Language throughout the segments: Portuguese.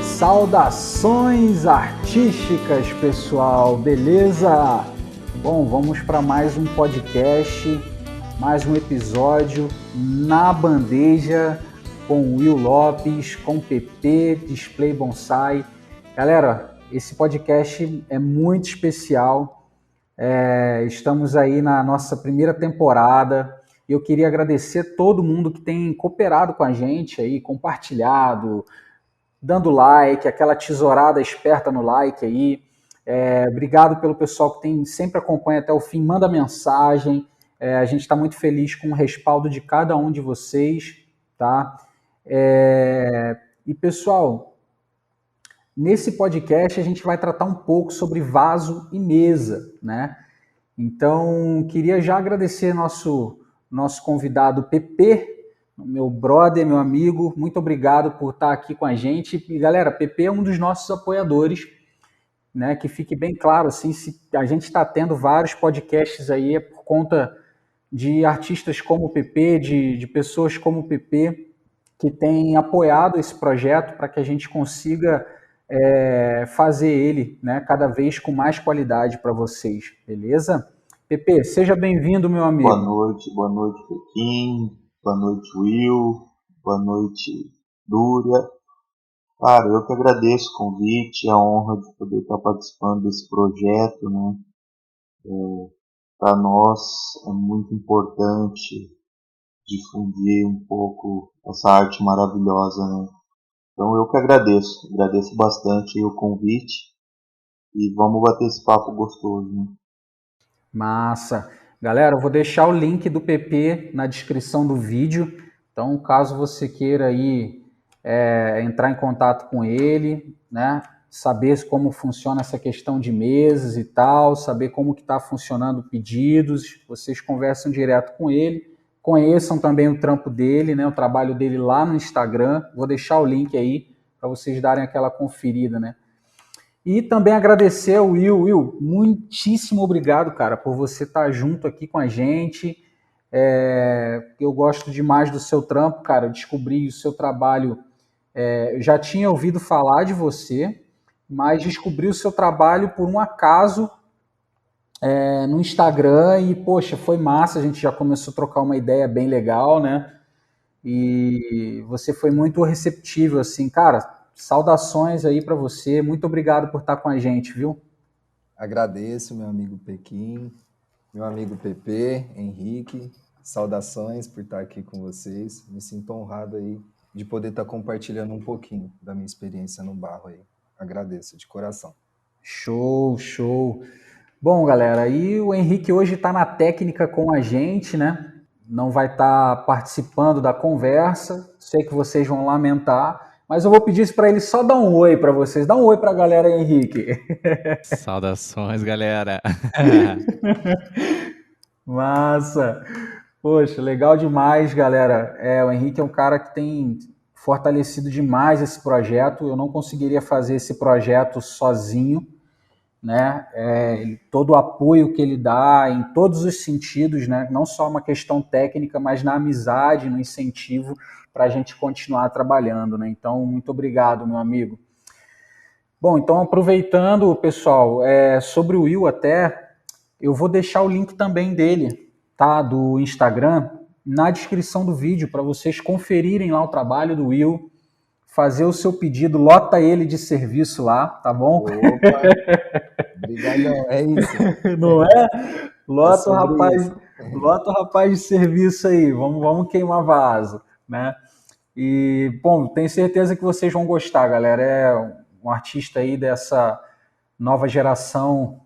Saudações artísticas, pessoal, beleza? Bom, vamos para mais um podcast, mais um episódio na bandeja com Will Lopes, com PP, Display Bonsai. Galera, esse podcast é muito especial, estamos aí na nossa primeira temporada e eu queria agradecer todo mundo que tem cooperado com a gente aí, compartilhado, dando like, aquela tesourada esperta no like aí. Obrigado pelo pessoal que sempre acompanha até o fim, manda mensagem. A gente está muito feliz com o respaldo de cada um de vocês, tá? E pessoal, nesse podcast a gente vai tratar um pouco sobre vaso e mesa, né? Então, queria já agradecer nosso convidado PP, meu brother, meu amigo, muito obrigado por estar aqui com a gente. E galera, PP é um dos nossos apoiadores, né? Que fique bem claro, assim, se a gente está tendo vários podcasts aí é por conta de artistas como o PP, de pessoas como o PP, que têm apoiado esse projeto para que a gente consiga fazer ele, né, cada vez com mais qualidade para vocês, beleza? PP, seja bem-vindo, meu amigo. Boa noite, Pequim. Boa noite, Will. Boa noite, Dúria. Cara, eu que agradeço o convite, a honra de poder estar participando desse projeto, né? Para nós é muito importante difundir um pouco essa arte maravilhosa, né? Então eu que agradeço bastante o convite e vamos bater esse papo gostoso, né? Massa. Galera, eu vou deixar o link do PP na descrição do vídeo. Então, caso você queira aí entrar em contato com ele, né? Saber como funciona essa questão de mesas e tal, saber como que está funcionando pedidos, vocês conversam direto com ele. Conheçam também o trampo dele, né? O trabalho dele lá no Instagram. Vou deixar o link aí para vocês darem aquela conferida, né? E também agradecer ao Will. Will, muitíssimo obrigado, cara, por você estar junto aqui com a gente. Eu gosto demais do seu trampo, cara. Eu descobri o seu trabalho. Eu já tinha ouvido falar de você, mas descobri o seu trabalho por um acaso no Instagram e, poxa, foi massa. A gente já começou a trocar uma ideia bem legal, né? E você foi muito receptível, assim, cara. Saudações aí para você, muito obrigado por estar com a gente, viu? Agradeço, meu amigo Pequim, meu amigo PP, Henrique, saudações por estar aqui com vocês. Me sinto honrado aí de poder estar compartilhando um pouquinho da minha experiência no barro aí. Agradeço de coração. Show, show. Bom, galera, e o Henrique hoje está na técnica com a gente, né? Não vai estar participando da conversa, sei que vocês vão lamentar, mas eu vou pedir para ele só dar um oi para vocês. Dá um oi para a galera, Henrique. Saudações, galera. Massa. Poxa, legal demais, galera. O Henrique é um cara que tem fortalecido demais esse projeto. Eu não conseguiria fazer esse projeto sozinho, né? Todo o apoio que ele dá em todos os sentidos, né? Não só uma questão técnica, mas na amizade, no incentivo para a gente continuar trabalhando, né? Então, muito obrigado, meu amigo. Bom, então aproveitando, pessoal, sobre o Will até, eu vou deixar o link também dele, tá? Do Instagram, na descrição do vídeo, para vocês conferirem lá o trabalho do Will, fazer o seu pedido, lota ele de serviço lá, tá bom? Opa, obrigadão, é isso. Não é? Lota o rapaz de serviço aí, vamos queimar vaso, né? E, bom, tenho certeza que vocês vão gostar, galera. É um artista aí dessa nova geração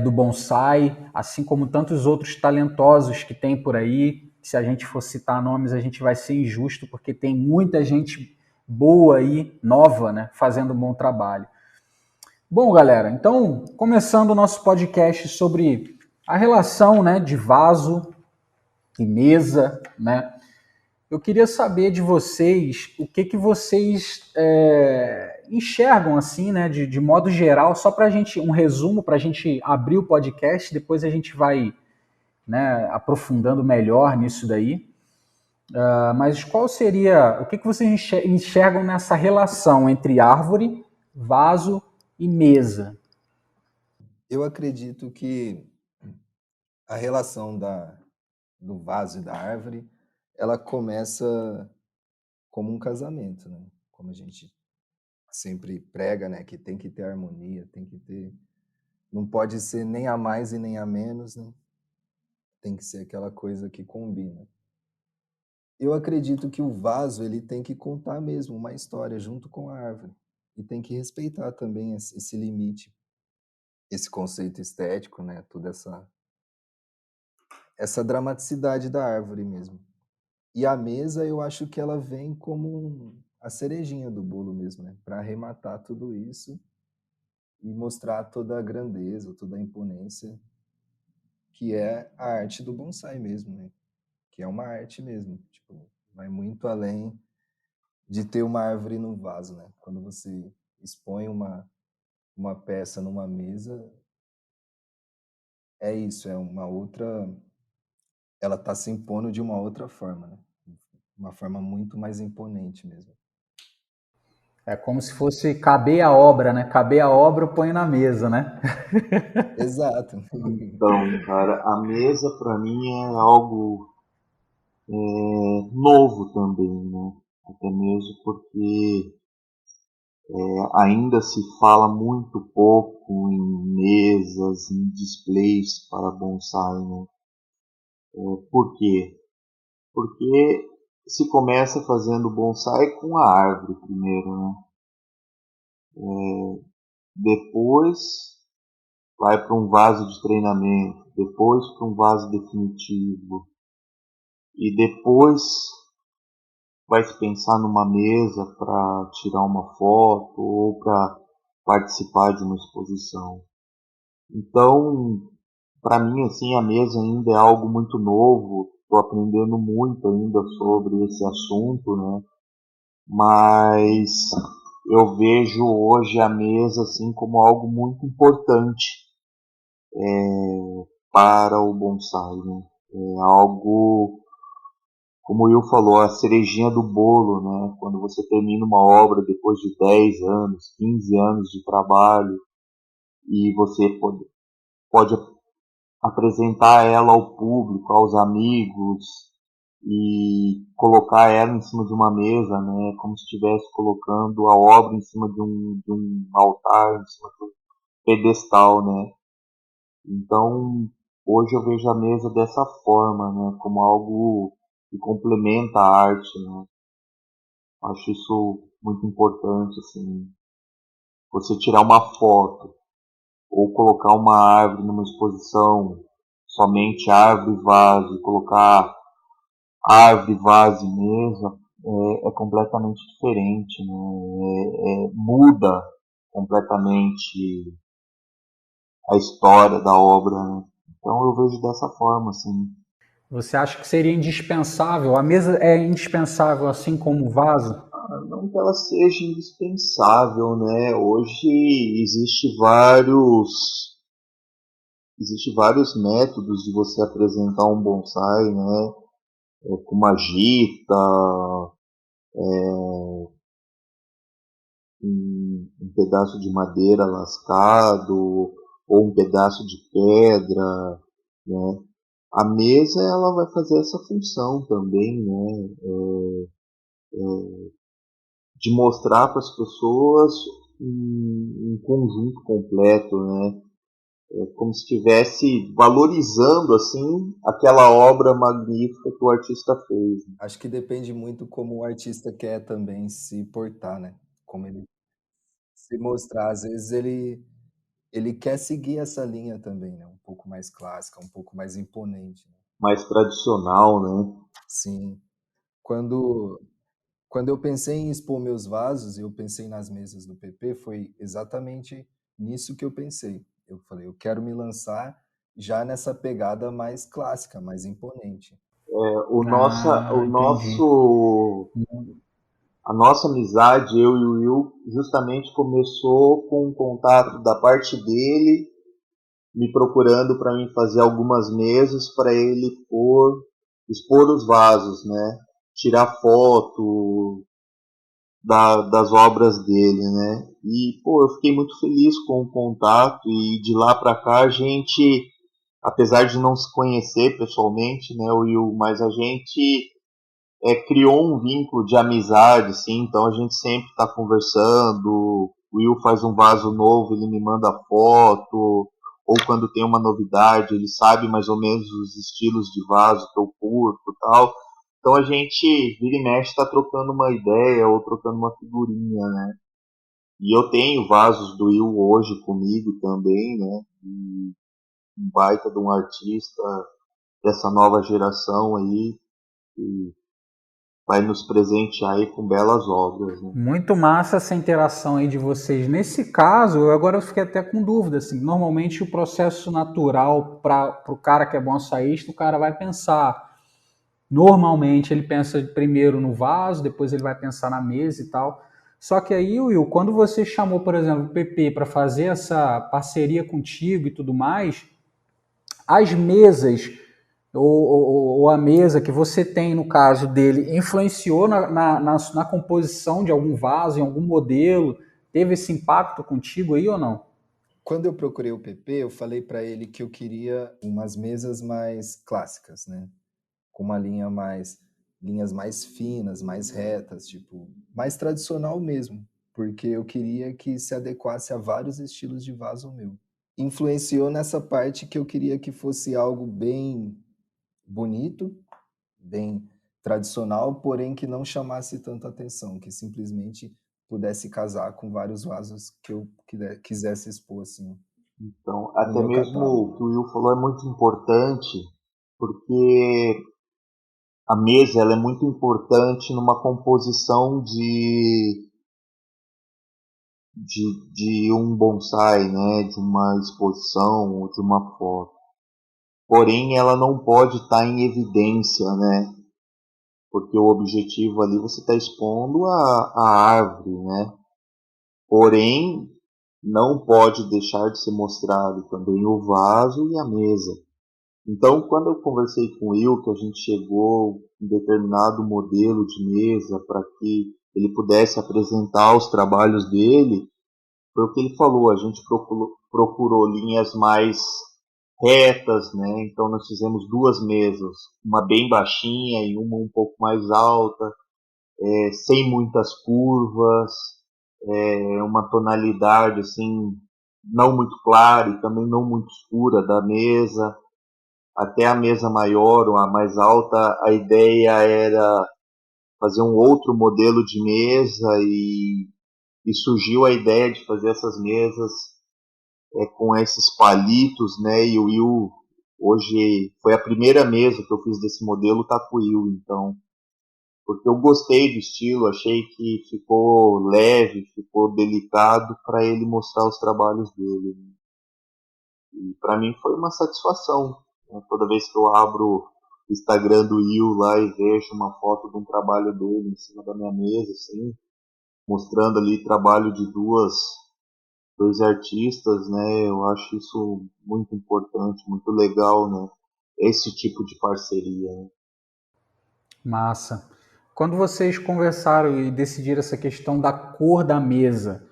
do bonsai, assim como tantos outros talentosos que tem por aí. Se a gente for citar nomes, a gente vai ser injusto, porque tem muita gente boa aí, nova, né, fazendo um bom trabalho. Bom, galera, então, começando o nosso podcast sobre a relação, né, de vaso e mesa, né? Eu queria saber de vocês o que vocês enxergam assim, né, de modo geral, só para a gente, um resumo para a gente abrir o podcast, depois a gente vai, né, aprofundando melhor nisso daí. Mas qual seria, o que vocês enxergam nessa relação entre árvore, vaso e mesa? Eu acredito que a relação do vaso e da árvore, ela começa como um casamento, né? Como a gente sempre prega, né? Que tem que ter harmonia, tem que ter... Não pode ser nem a mais e nem a menos, né? Tem que ser aquela coisa que combina. Eu acredito que o vaso, ele tem que contar mesmo uma história junto com a árvore. E tem que respeitar também esse limite, esse conceito estético, né? Toda essa dramaticidade da árvore mesmo. E a mesa, eu acho que ela vem como a cerejinha do bolo mesmo, né? Para arrematar tudo isso e mostrar toda a grandeza, toda a imponência que é a arte do bonsai mesmo, né? Que é uma arte mesmo, tipo, vai muito além de ter uma árvore no vaso, né? Quando você expõe uma peça numa mesa, é isso, é uma outra, ela está se impondo de uma outra forma, né? Uma forma muito mais imponente mesmo. É como se fosse caber a obra, né? Caber a obra, eu ponho na mesa, né? Exato. Então, cara, a mesa para mim é algo novo também, né? Até mesmo porque ainda se fala muito pouco em mesas, em displays para bonsai, né? Por quê? Porque se começa fazendo bonsai com a árvore primeiro, né? Depois vai para um vaso de treinamento, depois para um vaso definitivo e depois vai se pensar numa mesa para tirar uma foto ou para participar de uma exposição. Então, para mim, assim, a mesa ainda é algo muito novo. Estou aprendendo muito ainda sobre esse assunto, né? Mas eu vejo hoje a mesa assim como algo muito importante para o bonsai, né? É algo, como o Will falou, a cerejinha do bolo, né? Quando você termina uma obra depois de 10 anos, 15 anos de trabalho e você pode apresentar ela ao público, aos amigos e colocar ela em cima de uma mesa, né, como se estivesse colocando a obra em cima de um altar, em cima de um pedestal, né. Então, hoje eu vejo a mesa dessa forma, né, como algo que complementa a arte, né. Acho isso muito importante, assim, você tirar uma foto ou colocar uma árvore numa exposição, somente árvore e vaso, e colocar árvore, vaso e mesa, é completamente diferente, né? Muda completamente a história da obra, né? Então eu vejo dessa forma, assim. Você acha que seria indispensável? A mesa é indispensável assim como o vaso? Não que ela seja indispensável, né? Hoje existe vários métodos de você apresentar um bonsai, né? Com uma gita, um pedaço de madeira lascado ou um pedaço de pedra, né? A mesa ela vai fazer essa função também, né? De mostrar para as pessoas um conjunto completo, né? É como se estivesse valorizando assim aquela obra magnífica que o artista fez. Acho que depende muito como o artista quer também se portar, né? Como ele se mostrar. Às vezes ele quer seguir essa linha também, né? Um pouco mais clássica, um pouco mais imponente, né? Mais tradicional, né? Sim. Quando quando eu pensei em expor meus vasos, eu pensei nas mesas do PP, foi exatamente nisso que eu pensei. Eu falei, eu quero me lançar já nessa pegada mais clássica, mais imponente. O Ah, entendi. A nossa amizade, eu e o Will, justamente começou com um contato da parte dele, me procurando para mim fazer algumas mesas para ele expor os vasos, né? Tirar foto das obras dele, né? E, pô, eu fiquei muito feliz com o contato e de lá para cá a gente, apesar de não se conhecer pessoalmente, né, Will, mas a gente criou um vínculo de amizade, assim, então a gente sempre está conversando. O Will faz um vaso novo, ele me manda foto, ou quando tem uma novidade, ele sabe mais ou menos os estilos de vaso que eu curto e tal. Então a gente, vira e mexe, está trocando uma ideia ou trocando uma figurinha, né? E eu tenho vasos do Will hoje comigo também, né? E um baita de um artista dessa nova geração aí, que vai nos presentear aí com belas obras, né? Muito massa essa interação aí de vocês. Nesse caso, agora eu fiquei até com dúvida. Assim, normalmente o processo natural para o cara que é bom açaísta, o cara vai pensar. Normalmente ele pensa primeiro no vaso, depois ele vai pensar na mesa e tal. Só que aí, Will, quando você chamou, por exemplo, o PP para fazer essa parceria contigo e tudo mais, as mesas ou a mesa que você tem no caso dele influenciou na composição de algum vaso, em algum modelo? Teve esse impacto contigo aí ou não? Quando eu procurei o PP, eu falei para ele que eu queria umas mesas mais clássicas, né? Com uma linhas mais finas, mais retas, tipo, mais tradicional mesmo, porque eu queria que se adequasse a vários estilos de vaso meu. Influenciou nessa parte que eu queria que fosse algo bem bonito, bem tradicional, porém que não chamasse tanta atenção, que simplesmente pudesse casar com vários vasos que eu quisesse expor assim Então, no até meu mesmo o catálogo. que o Will falou é muito importante, porque a mesa ela é muito importante numa composição de um bonsai, né, de uma exposição ou de uma foto. Porém, ela não pode estar em evidência, né, porque o objetivo ali você está expondo a árvore, né. Porém, não pode deixar de ser mostrado também o vaso e a mesa. Então, quando eu conversei com o Will, que a gente chegou em determinado modelo de mesa para que ele pudesse apresentar os trabalhos dele, foi o que ele falou. A gente procurou linhas mais retas, né? Então, nós fizemos duas mesas, uma bem baixinha e uma um pouco mais alta, sem muitas curvas, uma tonalidade assim não muito clara e também não muito escura da mesa. Até a mesa maior ou a mais alta, a ideia era fazer um outro modelo de mesa e surgiu a ideia de fazer essas mesas com esses palitos, né? E o Will, hoje, foi a primeira mesa que eu fiz desse modelo, tá com o Will, então, porque eu gostei do estilo, achei que ficou leve, ficou delicado para ele mostrar os trabalhos dele. E para mim foi uma satisfação, né? Toda vez que eu abro o Instagram do Will lá e vejo uma foto de um trabalho dele em cima da minha mesa, assim, mostrando ali trabalho de dois artistas, né? Eu acho isso muito importante, muito legal, né? Esse tipo de parceria, né? Massa. Quando vocês conversaram e decidiram essa questão da cor da mesa,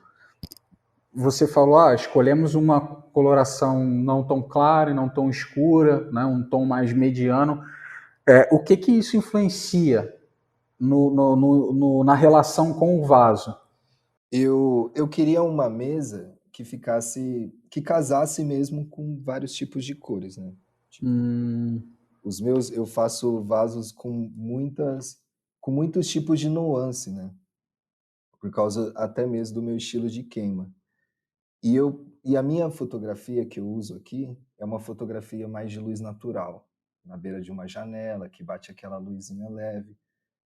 você falou, escolhemos uma coloração não tão clara e não tão escura, né, um tom mais mediano. O que isso influencia na relação com o vaso? Eu queria uma mesa que casasse mesmo com vários tipos de cores, né? Tipo, os meus, eu faço vasos com muitos tipos de nuance, né? Por causa até mesmo do meu estilo de queima. E a minha fotografia que eu uso aqui é uma fotografia mais de luz natural, na beira de uma janela, que bate aquela luzinha leve.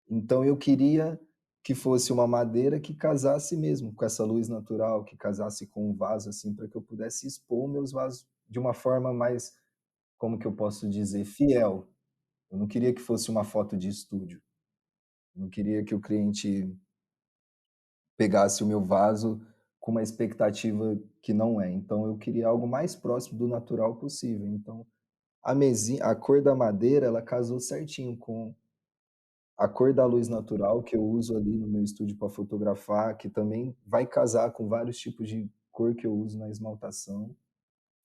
Então eu queria que fosse uma madeira que casasse mesmo com essa luz natural, que casasse com um vaso assim, para que eu pudesse expor meus vasos de uma forma mais, como que eu posso dizer, fiel. Eu não queria que fosse uma foto de estúdio. Eu não queria que o cliente pegasse o meu vaso com uma expectativa que não é. Então eu queria algo mais próximo do natural possível. Então a mesinha, a cor da madeira, ela casou certinho com a cor da luz natural que eu uso ali no meu estúdio para fotografar, que também vai casar com vários tipos de cor que eu uso na esmaltação.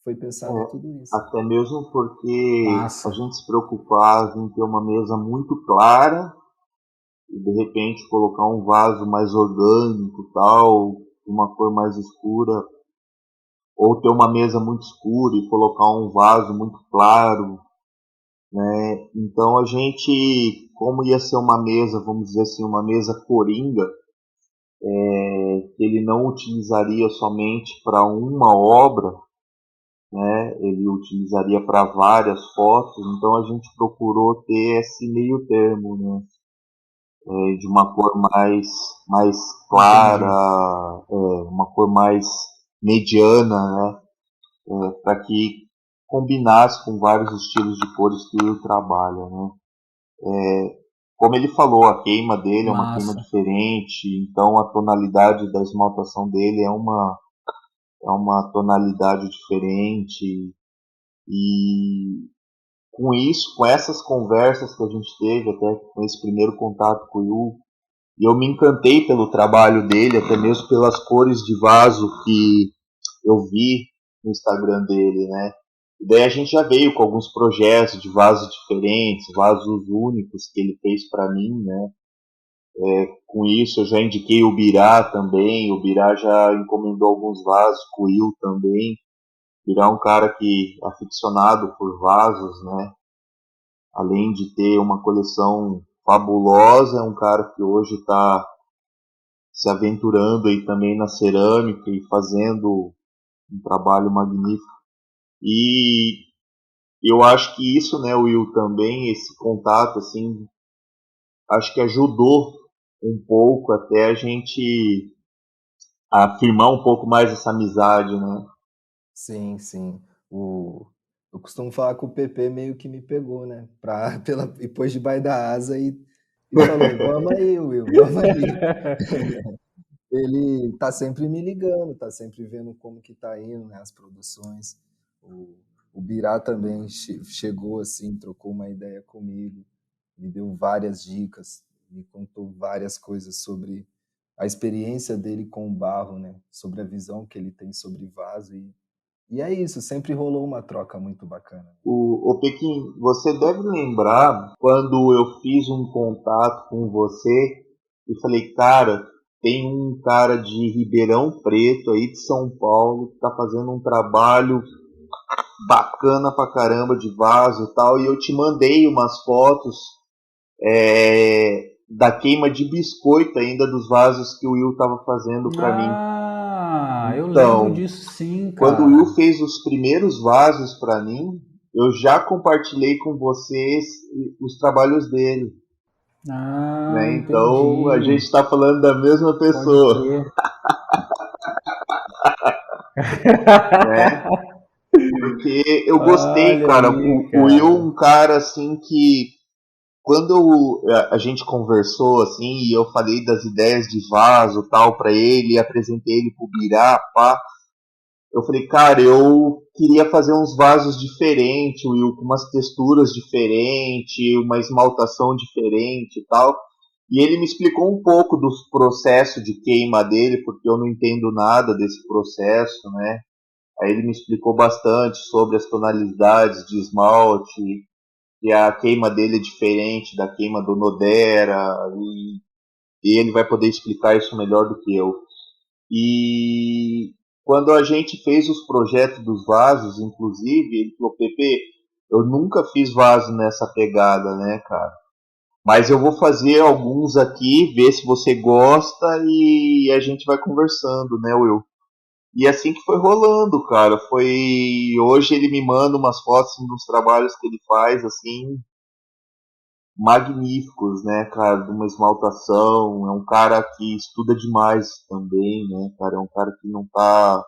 Foi pensado tudo isso. Até mesmo porque a Massa. gente se preocupava em ter uma mesa muito clara e de repente colocar um vaso mais orgânico, tal, uma cor mais escura, ou ter uma mesa muito escura e colocar um vaso muito claro, né? Então a gente, como ia ser uma mesa, vamos dizer assim, uma mesa coringa, que ele não utilizaria somente para uma obra, né? Ele utilizaria para várias fotos, então a gente procurou ter esse meio termo, né? De uma cor mais clara, Entendi. uma cor mais mediana, né? Para que combinasse com vários estilos de cores que ele trabalha, né? Como ele falou, a queima dele é uma queima Massa. diferente, então a tonalidade da esmaltação dele é uma tonalidade diferente. E com isso, com essas conversas que a gente teve, até com esse primeiro contato com o Yu, e eu me encantei pelo trabalho dele, até mesmo pelas cores de vaso que eu vi no Instagram dele, né? E daí a gente já veio com alguns projetos de vasos diferentes, vasos únicos que ele fez para mim, né? Com isso eu já indiquei o Birá também, o Birá já encomendou alguns vasos, com o Will também. O Birá é um cara que é aficionado por vasos, né? Além de ter uma coleção fabulosa, é um cara que hoje está se aventurando aí também na cerâmica e fazendo um trabalho magnífico. E eu acho que isso, né, Will, também, esse contato, assim, acho que ajudou um pouco até a gente afirmar um pouco mais essa amizade, né? Sim, sim. Eu costumo falar que o PP meio que me pegou, né? E pôs debaixo da asa e falou: vamos aí, Will, vamos aí. Ele tá sempre me ligando, tá sempre vendo como que tá indo, né, as produções. O, o Birá também chegou assim, trocou uma ideia comigo, me deu várias dicas, me contou várias coisas sobre a experiência dele com o barro, né? Sobre a visão que ele tem sobre vaso e é isso, sempre rolou uma troca muito bacana. O Pequim, você deve lembrar quando eu fiz um contato com você e falei, cara, tem um cara de Ribeirão Preto aí de São Paulo que está fazendo um trabalho bacana pra caramba de vaso e tal, e eu te mandei umas fotos da queima de biscoito ainda dos vasos que o Will estava fazendo para mim. Ah, eu lembro Então, disso sim, quando o Will cara. fez os primeiros vasos para mim, eu já compartilhei com vocês os trabalhos dele, Ah, né? Então a gente entendi. está falando da mesma Pode pessoa, crer. né? Porque eu gostei, Olha cara. aí, O Will, cara. um cara assim que quando a gente conversou assim e eu falei das ideias de vaso tal para ele, e apresentei ele pro Birá, pá, eu falei, cara, eu queria fazer uns vasos diferentes, Will, com umas texturas diferentes, uma esmaltação diferente e tal. E ele me explicou um pouco do processo de queima dele, porque eu não entendo nada desse processo, né? Aí ele me explicou bastante sobre as tonalidades de esmalte, que a queima dele é diferente da queima do Nodera, e ele vai poder explicar isso melhor do que eu. E quando a gente fez os projetos dos vasos, inclusive, ele falou, Pepe, eu nunca fiz vaso nessa pegada, né, cara? Mas eu vou fazer alguns aqui, ver se você gosta e a gente vai conversando, né, Will? E assim que foi rolando, cara. Hoje ele me manda umas fotos dos trabalhos que ele faz, assim, magníficos, né, cara, de uma esmaltação. É um cara que estuda demais também, né, cara? É um cara que não tá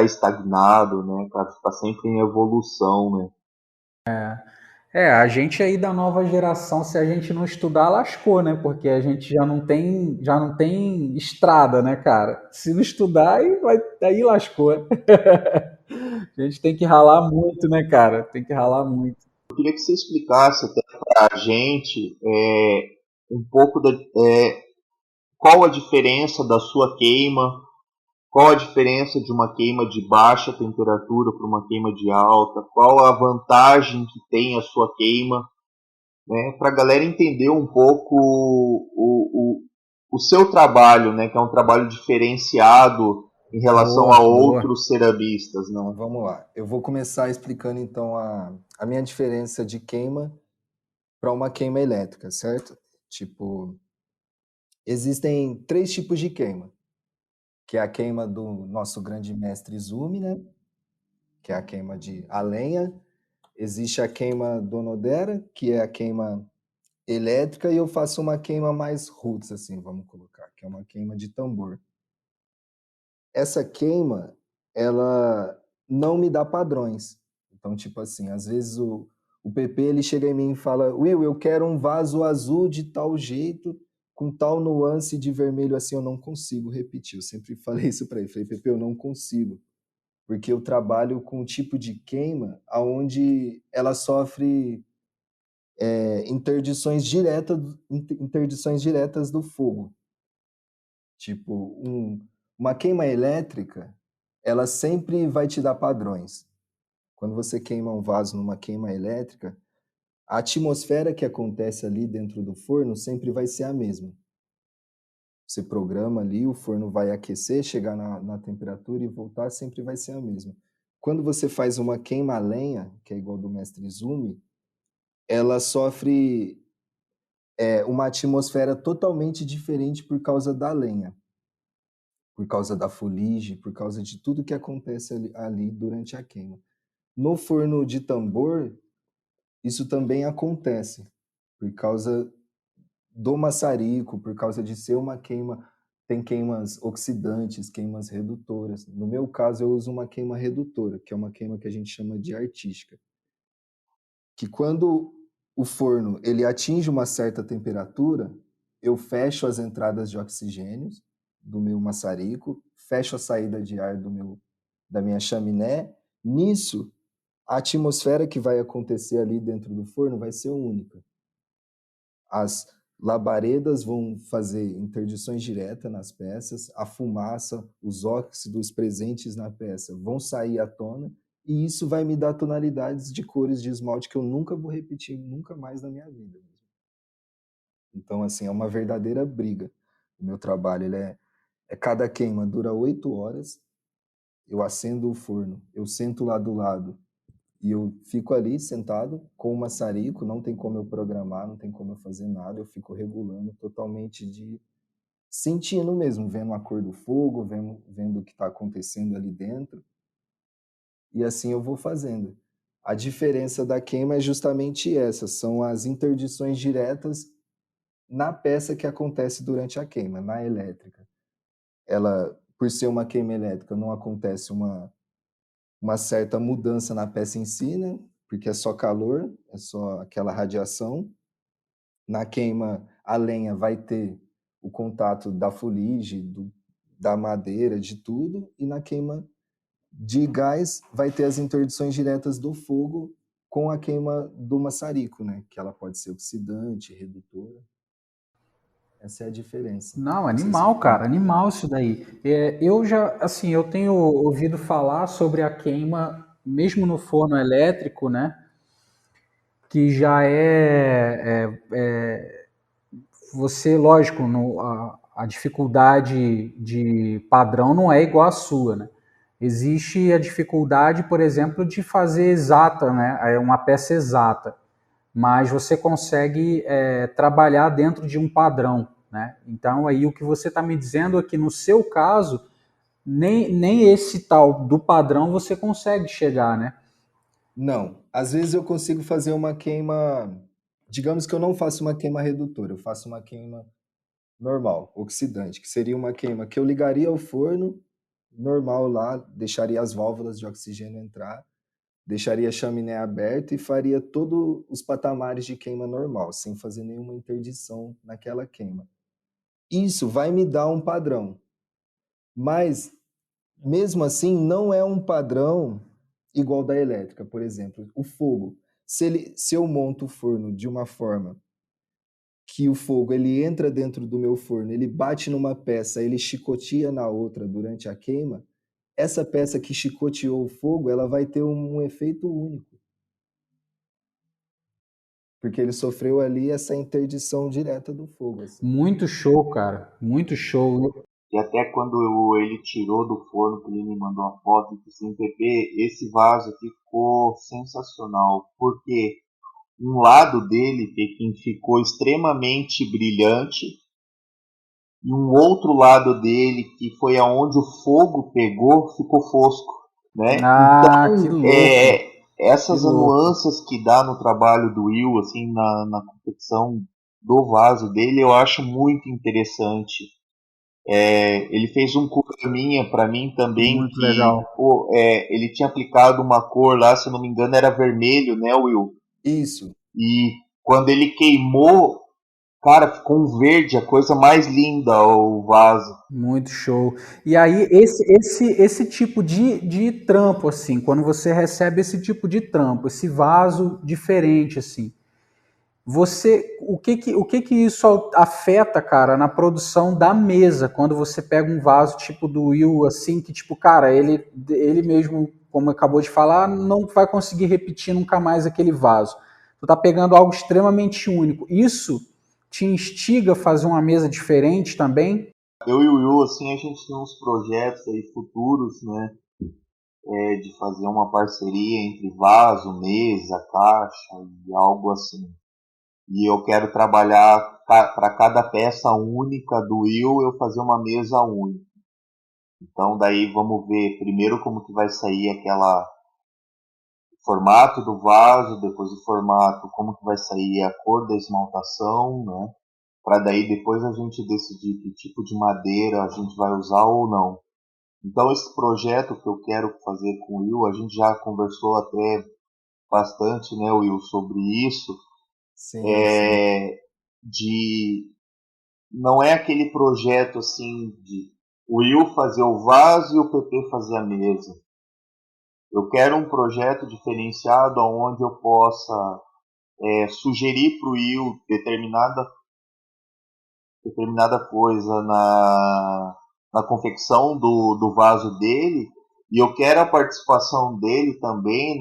estagnado, né, cara? Tá sempre em evolução, né? A gente aí da nova geração, se a gente não estudar, lascou, né? Porque a gente já não tem estrada, né, cara? Se não estudar, aí lascou. A gente tem que ralar muito, né, cara? Tem que ralar muito. Eu queria que você explicasse até para a gente um pouco qual a diferença da sua queima, qual a diferença de uma queima de baixa temperatura para uma queima de alta, qual a vantagem que tem a sua queima, né, para a galera entender um pouco o seu trabalho, né, que é um trabalho diferenciado em relação Boa, a boa. outros ceramistas, não? Vamos lá. Eu vou começar explicando então a minha diferença de queima para uma queima elétrica, certo? Tipo, existem três tipos de queima, que é a queima do nosso grande mestre Izumi, né? Que é a queima de a lenha. Existe a queima do Onodera, que é a queima elétrica, e eu faço uma queima mais roots, assim, vamos colocar, que é uma queima de tambor. Essa queima, ela não me dá padrões. Então, tipo assim, às vezes o PP ele chega em mim e fala: Will, eu quero um vaso azul de tal jeito, com tal nuance de vermelho assim, eu não consigo repetir. Eu sempre falei isso para ele. Falei, PP, eu não consigo, porque eu trabalho com um tipo de queima onde ela sofre interdições diretas do fogo. Tipo, uma queima elétrica, ela sempre vai te dar padrões. Quando você queima um vaso numa queima elétrica, a atmosfera que acontece ali dentro do forno sempre vai ser a mesma. Você programa ali, o forno vai aquecer, chegar na temperatura e voltar, sempre vai ser a mesma. Quando você faz uma queima a lenha, que é igual do mestre Izumi, ela sofre uma atmosfera totalmente diferente por causa da lenha, por causa da fuligem, por causa de tudo que acontece ali durante a queima. No forno de tambor, isso também acontece, por causa do maçarico, por causa de ser uma queima, tem queimas oxidantes, queimas redutoras. No meu caso, eu uso uma queima redutora, que é uma queima que a gente chama de artística, que quando o forno ele atinge uma certa temperatura, eu fecho as entradas de oxigênio do meu maçarico, fecho a saída de ar da minha chaminé. Nisso, a atmosfera que vai acontecer ali dentro do forno vai ser única. As labaredas vão fazer interdições diretas nas peças, a fumaça, os óxidos presentes na peça vão sair à tona, e isso vai me dar tonalidades de cores de esmalte que eu nunca vou repetir, nunca mais na minha vida. Então, assim, é uma verdadeira briga. O meu trabalho, cada queima dura 8 horas, eu acendo o forno, eu sento lá do lado, e eu fico ali sentado com o maçarico, não tem como eu programar, não tem como eu fazer nada, eu fico regulando totalmente sentindo mesmo, vendo a cor do fogo, vendo o que está acontecendo ali dentro, e assim eu vou fazendo. A diferença da queima é justamente essa, são as interdições diretas na peça que acontece durante a queima, na elétrica. Ela, por ser uma queima elétrica, não acontece uma certa mudança na peça em si, né? Porque é só calor, é só aquela radiação. Na queima, a lenha vai ter o contato da fuligem, da madeira, de tudo, e na queima de gás vai ter as interdições diretas do fogo com a queima do maçarico, né? Que ela pode ser oxidante, redutora. Essa é a diferença. Não, Não sei se animal, ficou cara, muito claro. animal isso daí. Eu já, assim, eu tenho ouvido falar sobre a queima, mesmo no forno elétrico, né? Que já você, lógico, a dificuldade de padrão não é igual à sua, né? Existe a dificuldade, por exemplo, de fazer exata, né? É uma peça exata, mas você consegue trabalhar dentro de um padrão, né? Então aí o que você está me dizendo é que no seu caso nem esse tal do padrão você consegue chegar, né? Não, às vezes eu consigo fazer uma queima. Digamos que eu não faço uma queima redutora, eu faço uma queima normal, oxidante, que seria uma queima que eu ligaria ao forno normal lá, deixaria as válvulas de oxigênio entrar, Deixaria a chaminé aberta e faria todos os patamares de queima normal, sem fazer nenhuma interdição naquela queima. Isso vai me dar um padrão, mas mesmo assim não é um padrão igual da elétrica, por exemplo. O fogo, se eu monto o forno de uma forma que o fogo ele entra dentro do meu forno, ele bate numa peça, ele chicoteia na outra durante a queima, essa peça que chicoteou o fogo, ela vai ter um efeito único. Porque ele sofreu ali essa interdição direta do fogo. Assim. Muito show, cara. Muito show. E até quando ele tirou do forno, que ele me mandou uma foto, e disse assim, Pepe, esse vaso aqui ficou sensacional, porque um lado dele, Pequim, ficou extremamente brilhante, e um outro lado dele, que foi aonde o fogo pegou, ficou fosco, né? Ah, que Então, louco. essas Que louco. nuances que dá no trabalho do Will, assim, na confecção do vaso dele, eu acho muito interessante. Ele fez um curta para mim também, Muito que legal. ele tinha aplicado uma cor lá, se eu não me engano, era vermelho, né, Will? Isso. E quando ele queimou, cara, ficou um verde, a coisa mais linda, o vaso. Muito show. E aí, esse tipo de trampo, assim, quando você recebe esse tipo de trampo, esse vaso diferente, assim, o que que isso afeta, cara, na produção da mesa, quando você pega um vaso tipo do Will, assim, que tipo, cara, ele mesmo, como acabou de falar, não vai conseguir repetir nunca mais aquele vaso. Tu tá pegando algo extremamente único. Isso te instiga a fazer uma mesa diferente também? Eu e o Will, assim, a gente tem uns projetos aí futuros, né, de fazer uma parceria entre vaso, mesa, caixa e algo assim. E eu quero trabalhar para cada peça única do Will, eu fazer uma mesa única. Então daí vamos ver primeiro como que vai sair aquela formato do vaso, depois o formato, como que vai sair a cor da esmaltação, né? Para daí depois a gente decidir que tipo de madeira a gente vai usar ou não. Então esse projeto que eu quero fazer com o Will, a gente já conversou até bastante, né, Will, sobre isso. Sim, sim. De não é aquele projeto assim de o Will fazer o vaso e o PP fazer a mesa. Eu quero um projeto diferenciado onde eu possa sugerir para o Will determinada coisa na confecção do vaso dele, e eu quero a participação dele também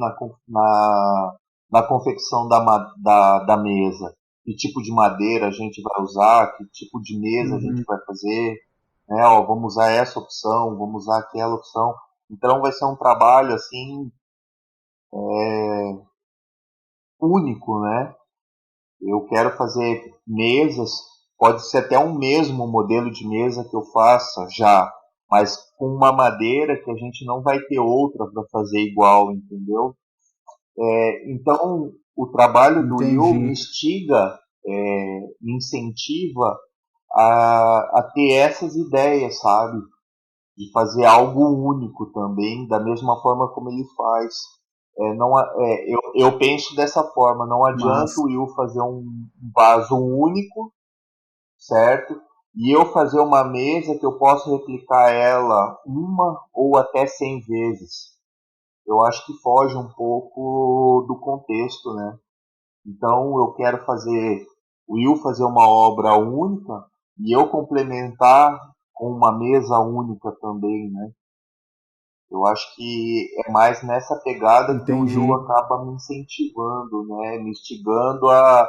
na confecção da mesa. Que tipo de madeira a gente vai usar, que tipo de mesa a gente vai fazer, né? Ó, vamos usar essa opção, vamos usar aquela opção. Então vai ser um trabalho assim único, né? Eu quero fazer mesas, pode ser até um mesmo modelo de mesa que eu faça já, mas com uma madeira que a gente não vai ter outra para fazer igual, entendeu? Então, o trabalho do Will me Entendi. instiga, me incentiva a ter essas ideias, sabe? De fazer algo único também, da mesma forma como ele faz. Não, eu penso dessa forma, não adianta o Massa. Will fazer um vaso único, certo? E eu fazer uma mesa que eu posso replicar ela uma ou até 100 vezes. Eu acho que foge um pouco do contexto, né? Então eu quero fazer o Will fazer uma obra única e eu complementar com uma mesa única também, né? Eu acho que é mais nessa pegada que o Will Entendi. acaba me incentivando, né? Me instigando a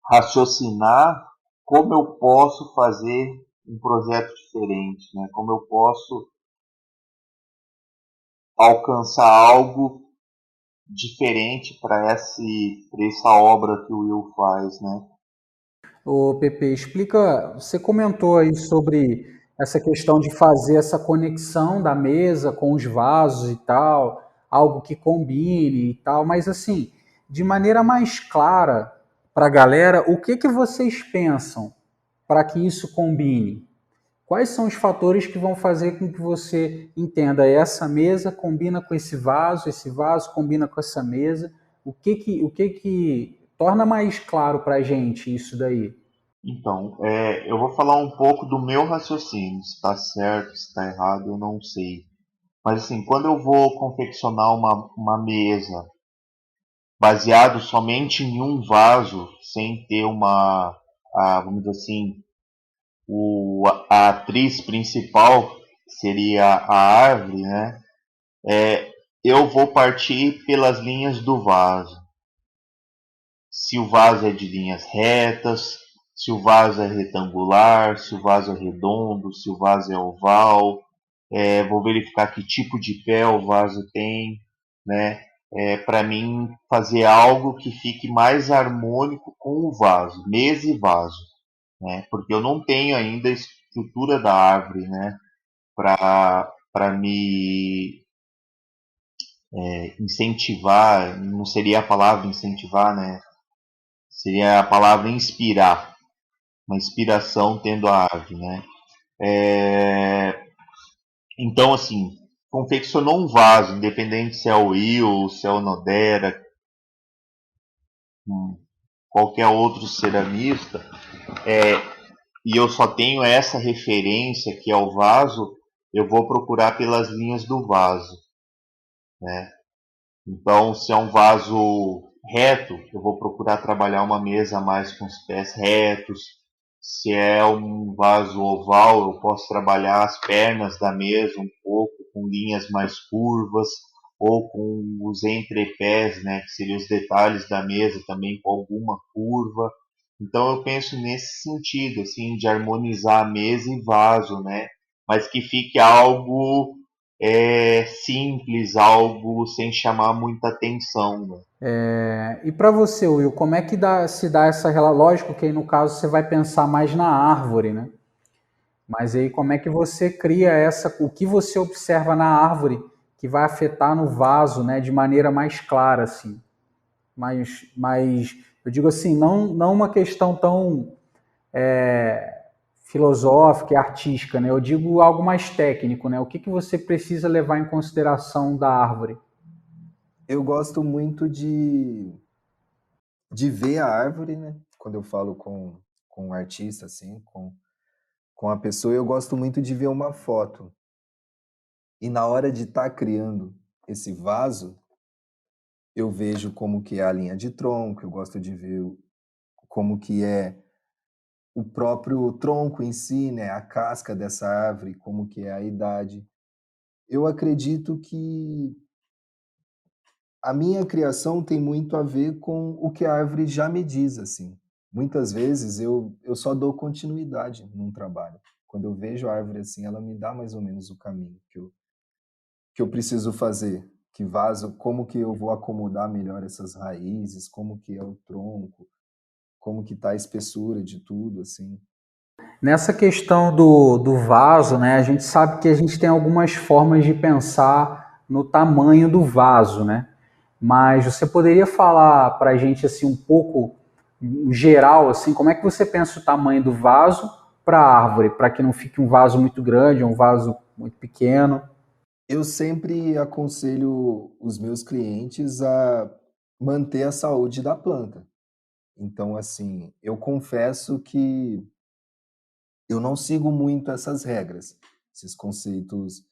raciocinar como eu posso fazer um projeto diferente, né? Como eu posso alcançar algo diferente para essa obra que o Will faz, né? Ô, Pepe, explica, você comentou aí sobre essa questão de fazer essa conexão da mesa com os vasos e tal, algo que combine e tal, mas assim, de maneira mais clara para a galera, o que que vocês pensam para que isso combine? Quais são os fatores que vão fazer com que você entenda essa mesa combina com esse vaso combina com essa mesa? O que que torna mais claro para a gente isso daí? Então, eu vou falar um pouco do meu raciocínio. Se está certo, se está errado, eu não sei. Mas assim, quando eu vou confeccionar uma mesa baseado somente em um vaso, sem ter vamos dizer assim, a atriz principal, que seria a árvore, né? Eu vou partir pelas linhas do vaso. Se o vaso é de linhas retas, se o vaso é retangular, se o vaso é redondo, se o vaso é oval. Vou verificar que tipo de pé o vaso tem, né? Para mim fazer algo que fique mais harmônico com o vaso, mesa e vaso, né? Porque eu não tenho ainda a estrutura da árvore, né? Para me incentivar, não seria a palavra incentivar, né? Seria a palavra inspirar, uma inspiração tendo a árvore, né? Então, assim, confeccionou um vaso, independente se é o Will, se é o Nodera, qualquer outro ceramista, e eu só tenho essa referência que é o vaso, eu vou procurar pelas linhas do vaso, né? Então, se é um vaso reto, eu vou procurar trabalhar uma mesa mais com os pés retos. Se é um vaso oval, eu posso trabalhar as pernas da mesa um pouco com linhas mais curvas, ou com os entrepés, né, que seriam os detalhes da mesa também com alguma curva. Então eu penso nesse sentido, assim, de harmonizar mesa e vaso, né, mas que fique algo simples, algo sem chamar muita atenção, né? E para você, Will, como é que se dá essa relação? Lógico que aí no caso você vai pensar mais na árvore, né? Mas aí como é que você cria o que você observa na árvore que vai afetar no vaso, né, de maneira mais clara, assim? Mas eu digo assim, não uma questão tão filosófica e artística, né? Eu digo algo mais técnico, né? O que você precisa levar em consideração da árvore? Eu gosto muito de ver a árvore, né? Quando eu falo com um artista, assim, com a pessoa, eu gosto muito de ver uma foto. E na hora de estar criando esse vaso, eu vejo como que é a linha de tronco, eu gosto de ver como que é o próprio tronco em si, né? A casca dessa árvore, como que é a idade. Eu acredito que a minha criação tem muito a ver com o que a árvore já me diz, assim. Muitas vezes eu só dou continuidade num trabalho. Quando eu vejo a árvore assim, ela me dá mais ou menos o caminho que eu preciso fazer. Que vaso, como que eu vou acomodar melhor essas raízes, como que é o tronco, como que tá a espessura de tudo, assim. Nessa questão do vaso, né, a gente sabe que a gente tem algumas formas de pensar no tamanho do vaso, né? Mas você poderia falar para a gente assim um pouco em geral, assim, como é que você pensa o tamanho do vaso para a árvore, para que não fique um vaso muito grande, um vaso muito pequeno? Eu sempre aconselho os meus clientes a manter a saúde da planta. Então, assim, eu confesso que eu não sigo muito essas regras, esses conceitos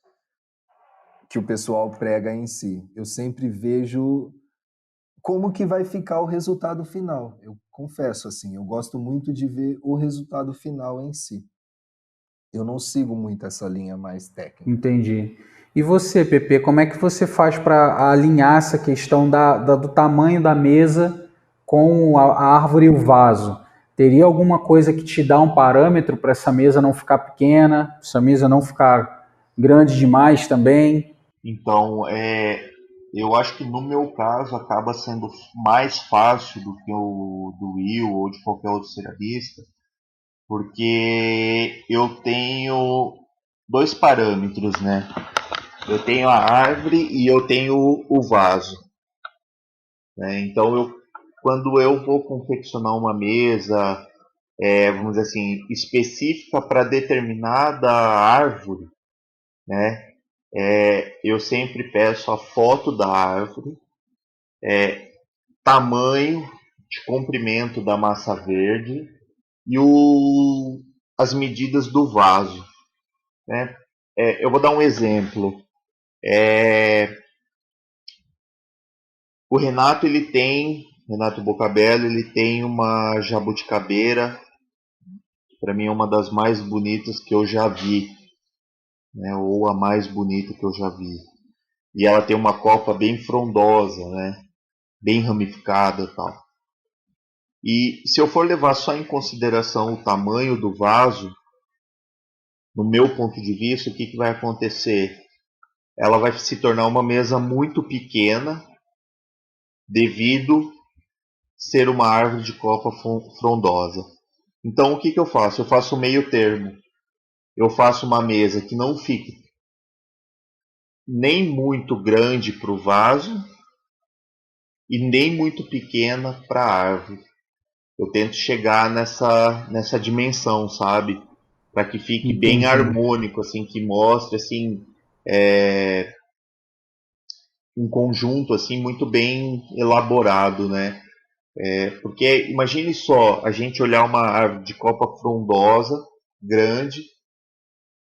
que o pessoal prega em si. Eu sempre vejo como que vai ficar o resultado final. Eu confesso, assim, eu gosto muito de ver o resultado final em si. Eu não sigo muito essa linha mais técnica. Entendi. E você, Pepe, como é que você faz para alinhar essa questão do tamanho da mesa com a árvore e o vaso? Teria alguma coisa que te dá um parâmetro para essa mesa não ficar pequena, essa mesa não ficar grande demais também? Então, eu acho que no meu caso acaba sendo mais fácil do que o do Will ou de qualquer outro ceramista, porque eu tenho dois parâmetros, né? Eu tenho a árvore e eu tenho o vaso, né? Então, quando eu vou confeccionar uma mesa vamos dizer assim, específica para determinada árvore, né? Eu sempre peço a foto da árvore, tamanho de comprimento da massa verde e as medidas do vaso, né? Eu vou dar um exemplo. O Renato Bocabello, ele tem uma jabuticabeira, que para mim é uma das mais bonitas que eu já vi, né? Ou a mais bonita que eu já vi. E ela tem uma copa bem frondosa, né? Bem ramificada e tal. E se eu for levar só em consideração o tamanho do vaso, no meu ponto de vista, o que vai acontecer? Ela vai se tornar uma mesa muito pequena, devido ser uma árvore de copa frondosa. Então o que eu faço? Eu faço o meio termo. Eu faço uma mesa que não fique nem muito grande para o vaso e nem muito pequena para a árvore. Eu tento chegar nessa dimensão, sabe? Para que fique bem Entendi. harmônico, assim, que mostre assim, um conjunto assim muito bem elaborado, né? Porque imagine só a gente olhar uma árvore de copa frondosa, grande,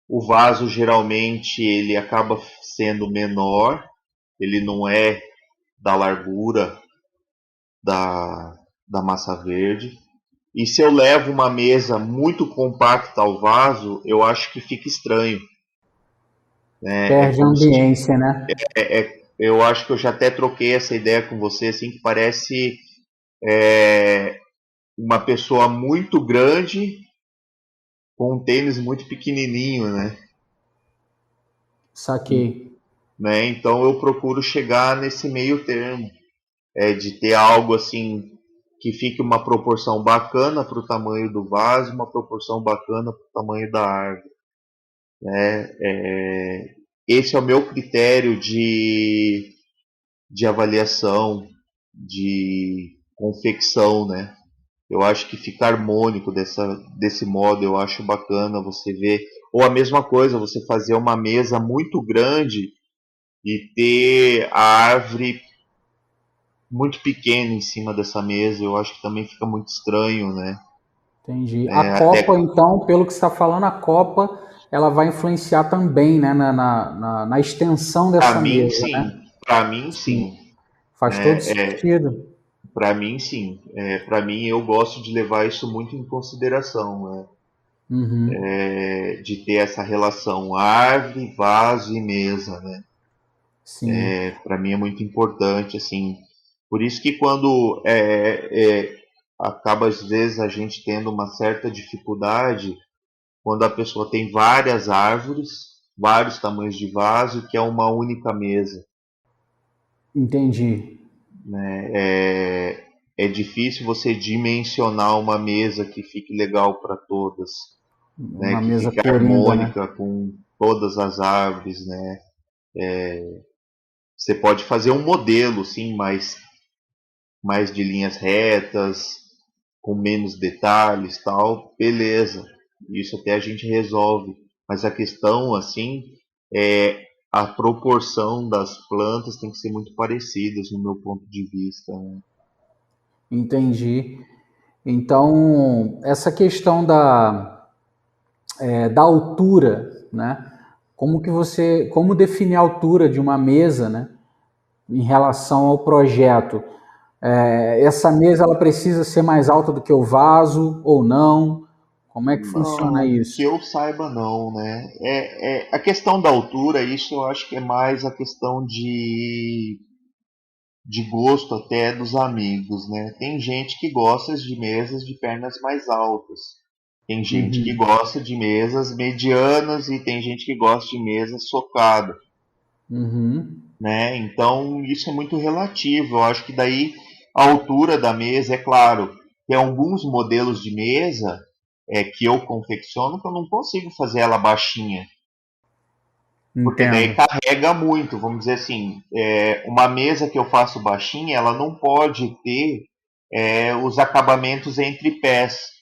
o vaso geralmente ele acaba sendo menor, ele não é da largura da massa verde. E se eu levo uma mesa muito compacta ao vaso, eu acho que fica estranho. Né? Perde a ambiência, né? Eu acho que eu já até troquei essa ideia com você, assim, que parece uma pessoa muito grande com um tênis muito pequenininho, né? Saquei. Então eu procuro chegar nesse meio termo, de ter algo assim que fique uma proporção bacana para o tamanho do vaso, uma proporção bacana para o tamanho da árvore. Esse é o meu critério de avaliação, de confecção, né? Eu acho que fica harmônico desse modo, eu acho bacana você ver. Ou a mesma coisa, você fazer uma mesa muito grande e ter a árvore muito pequena em cima dessa mesa, eu acho que também fica muito estranho, né? Entendi. A Copa, então, pelo que você está falando, a Copa ela vai influenciar também, né, na extensão dessa mesa, né? Para mim, Sim. sim. Faz todo sentido. Para mim, sim. Para mim, eu gosto de levar isso muito em consideração, né? Uhum. De ter essa relação árvore, vaso e mesa, né? Sim. Para mim é muito importante, assim. Por isso que quando acaba às vezes a gente tendo uma certa dificuldade quando a pessoa tem várias árvores, vários tamanhos de vaso, que é uma única mesa. Entendi. Né? É difícil você dimensionar uma mesa que fique legal para todas, né? Uma Que mesa fique coringa, né? harmônica com todas as árvores, né? Você pode fazer um modelo, sim, mais de linhas retas, com menos detalhes, tal, beleza. Isso até a gente resolve. Mas a questão, assim, é a proporção das plantas tem que ser muito parecidas no meu ponto de vista. Né? Entendi. Então, essa questão da altura, né? Como definir a altura de uma mesa, né? Em relação ao projeto? Essa mesa ela precisa ser mais alta do que o vaso ou não? Como é que funciona Não, que isso? eu saiba não, né? A questão da altura, isso eu acho que é mais a questão de gosto até dos amigos, né? Tem gente que gosta de mesas de pernas mais altas. Tem gente que Uhum. gosta de mesas medianas e tem gente que gosta de mesas socadas, Uhum. né? Então isso é muito relativo. Eu acho que daí a altura da mesa, é claro, tem alguns modelos de mesa que eu confecciono que eu não consigo fazer ela baixinha, porque daí Entendo. carrega muito. Vamos dizer assim, uma mesa que eu faço baixinha, ela não pode ter os acabamentos entre pés,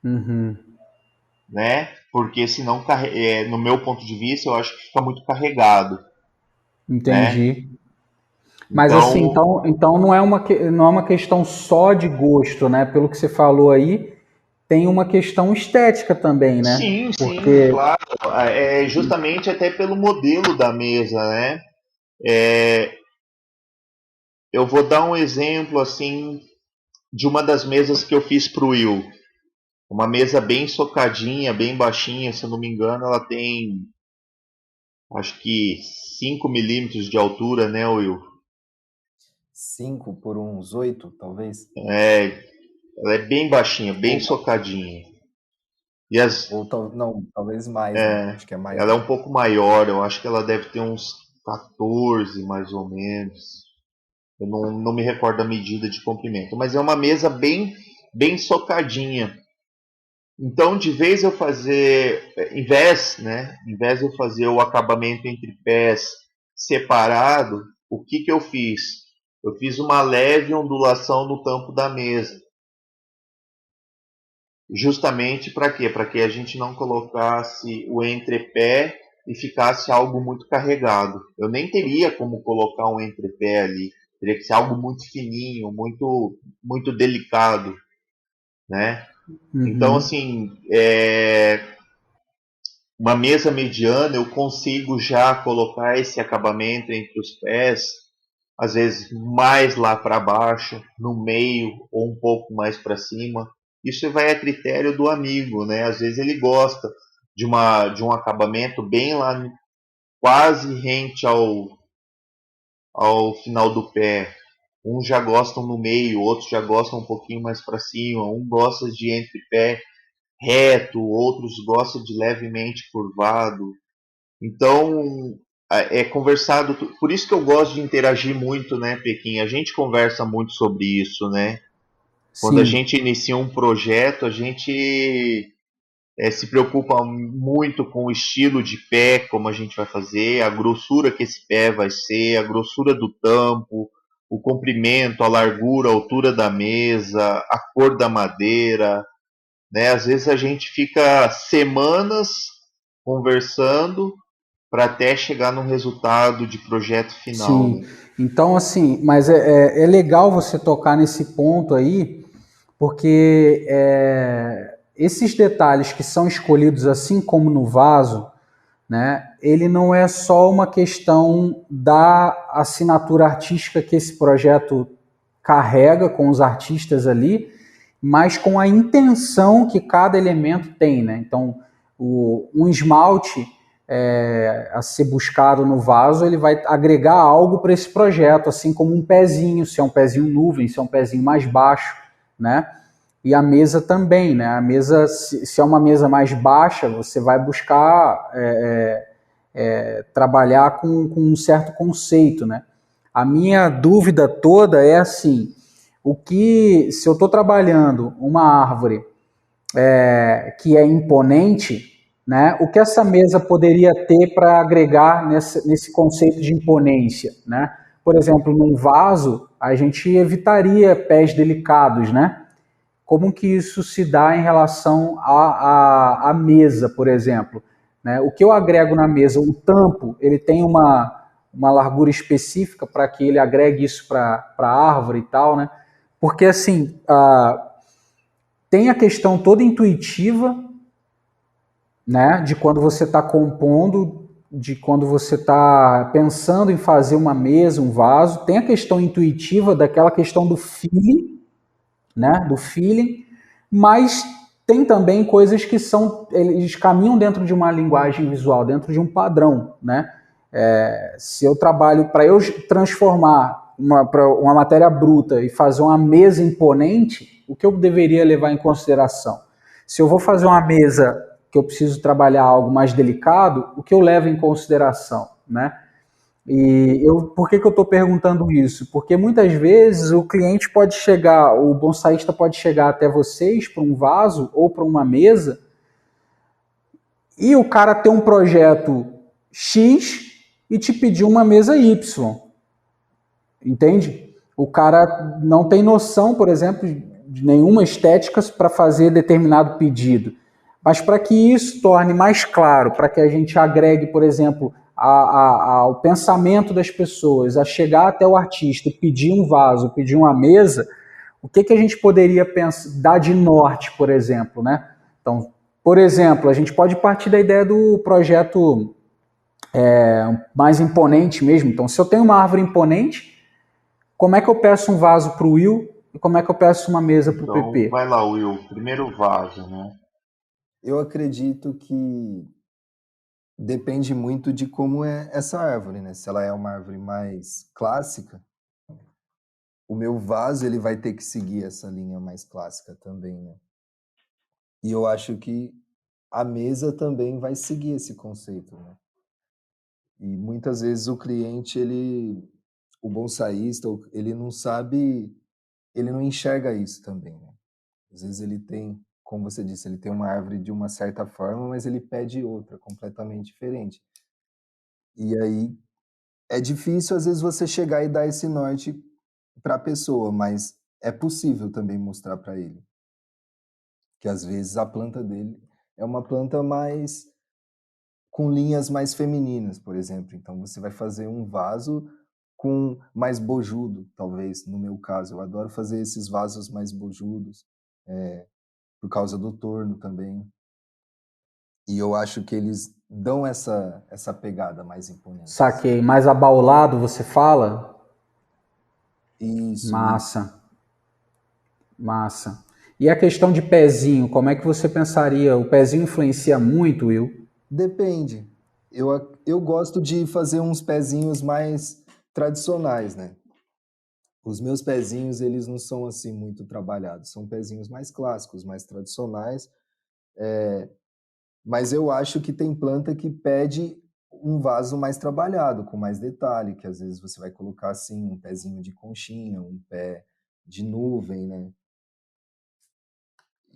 Uhum. né? Porque senão, no meu ponto de vista, eu acho que fica muito carregado, né? Entendi. Mas assim, Então, então não é uma questão só de gosto, né? Pelo que você falou aí, tem uma questão estética também, né? sim, sim, Porque claro. É justamente até pelo modelo da mesa, né? É, eu vou dar um exemplo assim de uma das mesas que eu fiz para o Will. Uma mesa bem socadinha, bem baixinha, se eu não me engano, ela tem acho que 5 milímetros de altura, né, Will? 5 por uns 8, talvez. É, ela é bem baixinha, bem Ou, socadinha. E as, não, talvez mais, né? Acho que é ela é maior. um pouco maior, eu acho que ela deve ter uns 14 mais ou menos. Eu não me recordo a medida de comprimento, mas é uma mesa bem socadinha. Então, de vez eu fazer, em vez de eu fazer o acabamento entre pés separado, o que eu fiz? Eu fiz uma leve ondulação no tampo da mesa. Justamente para quê? Para que a gente não colocasse o entrepé e ficasse algo muito carregado. Eu nem teria como colocar um entrepé ali. Teria que ser algo muito fininho, muito delicado, né? Então, uhum, assim, uma mesa mediana eu consigo já colocar esse acabamento entre os pés, às vezes mais lá para baixo, no meio ou um pouco mais para cima. Isso vai a critério do amigo, né? Às vezes ele gosta de um acabamento bem lá, quase rente ao final do pé. Uns já gostam no meio, outros já gostam um pouquinho mais para cima. Um gosta de entre pé reto, outros gostam de levemente curvado. Então, é conversado, por isso que eu gosto de interagir muito, né, Pequim? A gente conversa muito sobre isso, né? Quando a sim, gente inicia um projeto, a gente se preocupa muito com o estilo de pé, como a gente vai fazer, a grossura que esse pé vai ser, a grossura do tampo, o comprimento, a largura, a altura da mesa, a cor da madeira, né? Às vezes a gente fica semanas conversando para até chegar no resultado de projeto final, sim. né? Então, assim, mas é legal você tocar nesse ponto aí, porque esses detalhes que são escolhidos assim como no vaso, né, ele não é só uma questão da assinatura artística que esse projeto carrega com os artistas ali, mas com a intenção que cada elemento tem, né? Então, um esmalte a ser buscado no vaso, ele vai agregar algo para esse projeto, assim como um pezinho, se é um pezinho nuvem, se é um pezinho mais baixo, né? E a mesa também, né? A mesa, se é uma mesa mais baixa, você vai buscar trabalhar com um certo conceito, né? A minha dúvida toda é assim: se eu estou trabalhando uma árvore que é imponente, né? O que essa mesa poderia ter para agregar nesse conceito de imponência, né? Por exemplo, num vaso, a gente evitaria pés delicados, né? Como que isso se dá em relação à mesa, por exemplo? Né? O que eu agrego na mesa, o tampo, ele tem uma largura específica para que ele agregue isso para a árvore e tal, né? Porque, assim, tem a questão toda intuitiva, né? De quando você está compondo, de quando você está pensando em fazer uma mesa, um vaso. Tem a questão intuitiva daquela questão do feeling, né? Do feeling, mas tem também coisas que eles caminham dentro de uma linguagem visual, dentro de um padrão, né? Se eu trabalho para eu transformar uma matéria bruta e fazer uma mesa imponente, o que eu deveria levar em consideração? Se eu vou fazer uma mesa que eu preciso trabalhar algo mais delicado, o que eu levo em consideração, né? Por que eu estou perguntando isso? Porque muitas vezes o cliente pode chegar, o bonsaísta pode chegar até vocês para um vaso ou para uma mesa e o cara ter um projeto X e te pedir uma mesa Y, entende? O cara não tem noção, por exemplo, nenhuma estética para fazer determinado pedido. Mas para que isso torne mais claro, para que a gente agregue, por exemplo, ao pensamento das pessoas, a chegar até o artista e pedir um vaso, pedir uma mesa, o que a gente poderia dar de norte, por exemplo, né? Então, por exemplo, a gente pode partir da ideia do projeto mais imponente mesmo. Então, se eu tenho uma árvore imponente, como é que eu peço um vaso para o Will e como é que eu peço uma mesa para o PP? Vai lá, Will. Primeiro vaso, né? Eu acredito que depende muito de como é essa árvore, né? Se ela é uma árvore mais clássica, o meu vaso ele vai ter que seguir essa linha mais clássica também, né? E eu acho que a mesa também vai seguir esse conceito, né? E muitas vezes o cliente, o bonsaísta, ele não sabe, ele não enxerga isso também, né? Às vezes ele tem, como você disse, ele tem uma árvore de uma certa forma, mas ele pede outra, completamente diferente. E aí é difícil, às vezes, você chegar e dar esse norte para a pessoa, mas é possível também mostrar para ele. Que às vezes a planta dele é uma planta mais com linhas mais femininas, por exemplo. Então você vai fazer um vaso com mais bojudo, talvez, no meu caso. Eu adoro fazer esses vasos mais bojudos, por causa do torno também. E eu acho que eles dão essa pegada mais imponente. Saquei. Mais abaulado, você fala? Isso. Massa. Massa. E a questão de pezinho, como é que você pensaria? O pezinho influencia muito, Will? Depende. Eu gosto de fazer uns pezinhos mais tradicionais, né? Os meus pezinhos, eles não são assim muito trabalhados. São pezinhos mais clássicos, mais tradicionais. Mas eu acho que tem planta que pede um vaso mais trabalhado, com mais detalhe, que às vezes você vai colocar assim um pezinho de conchinha, um pé de nuvem, né?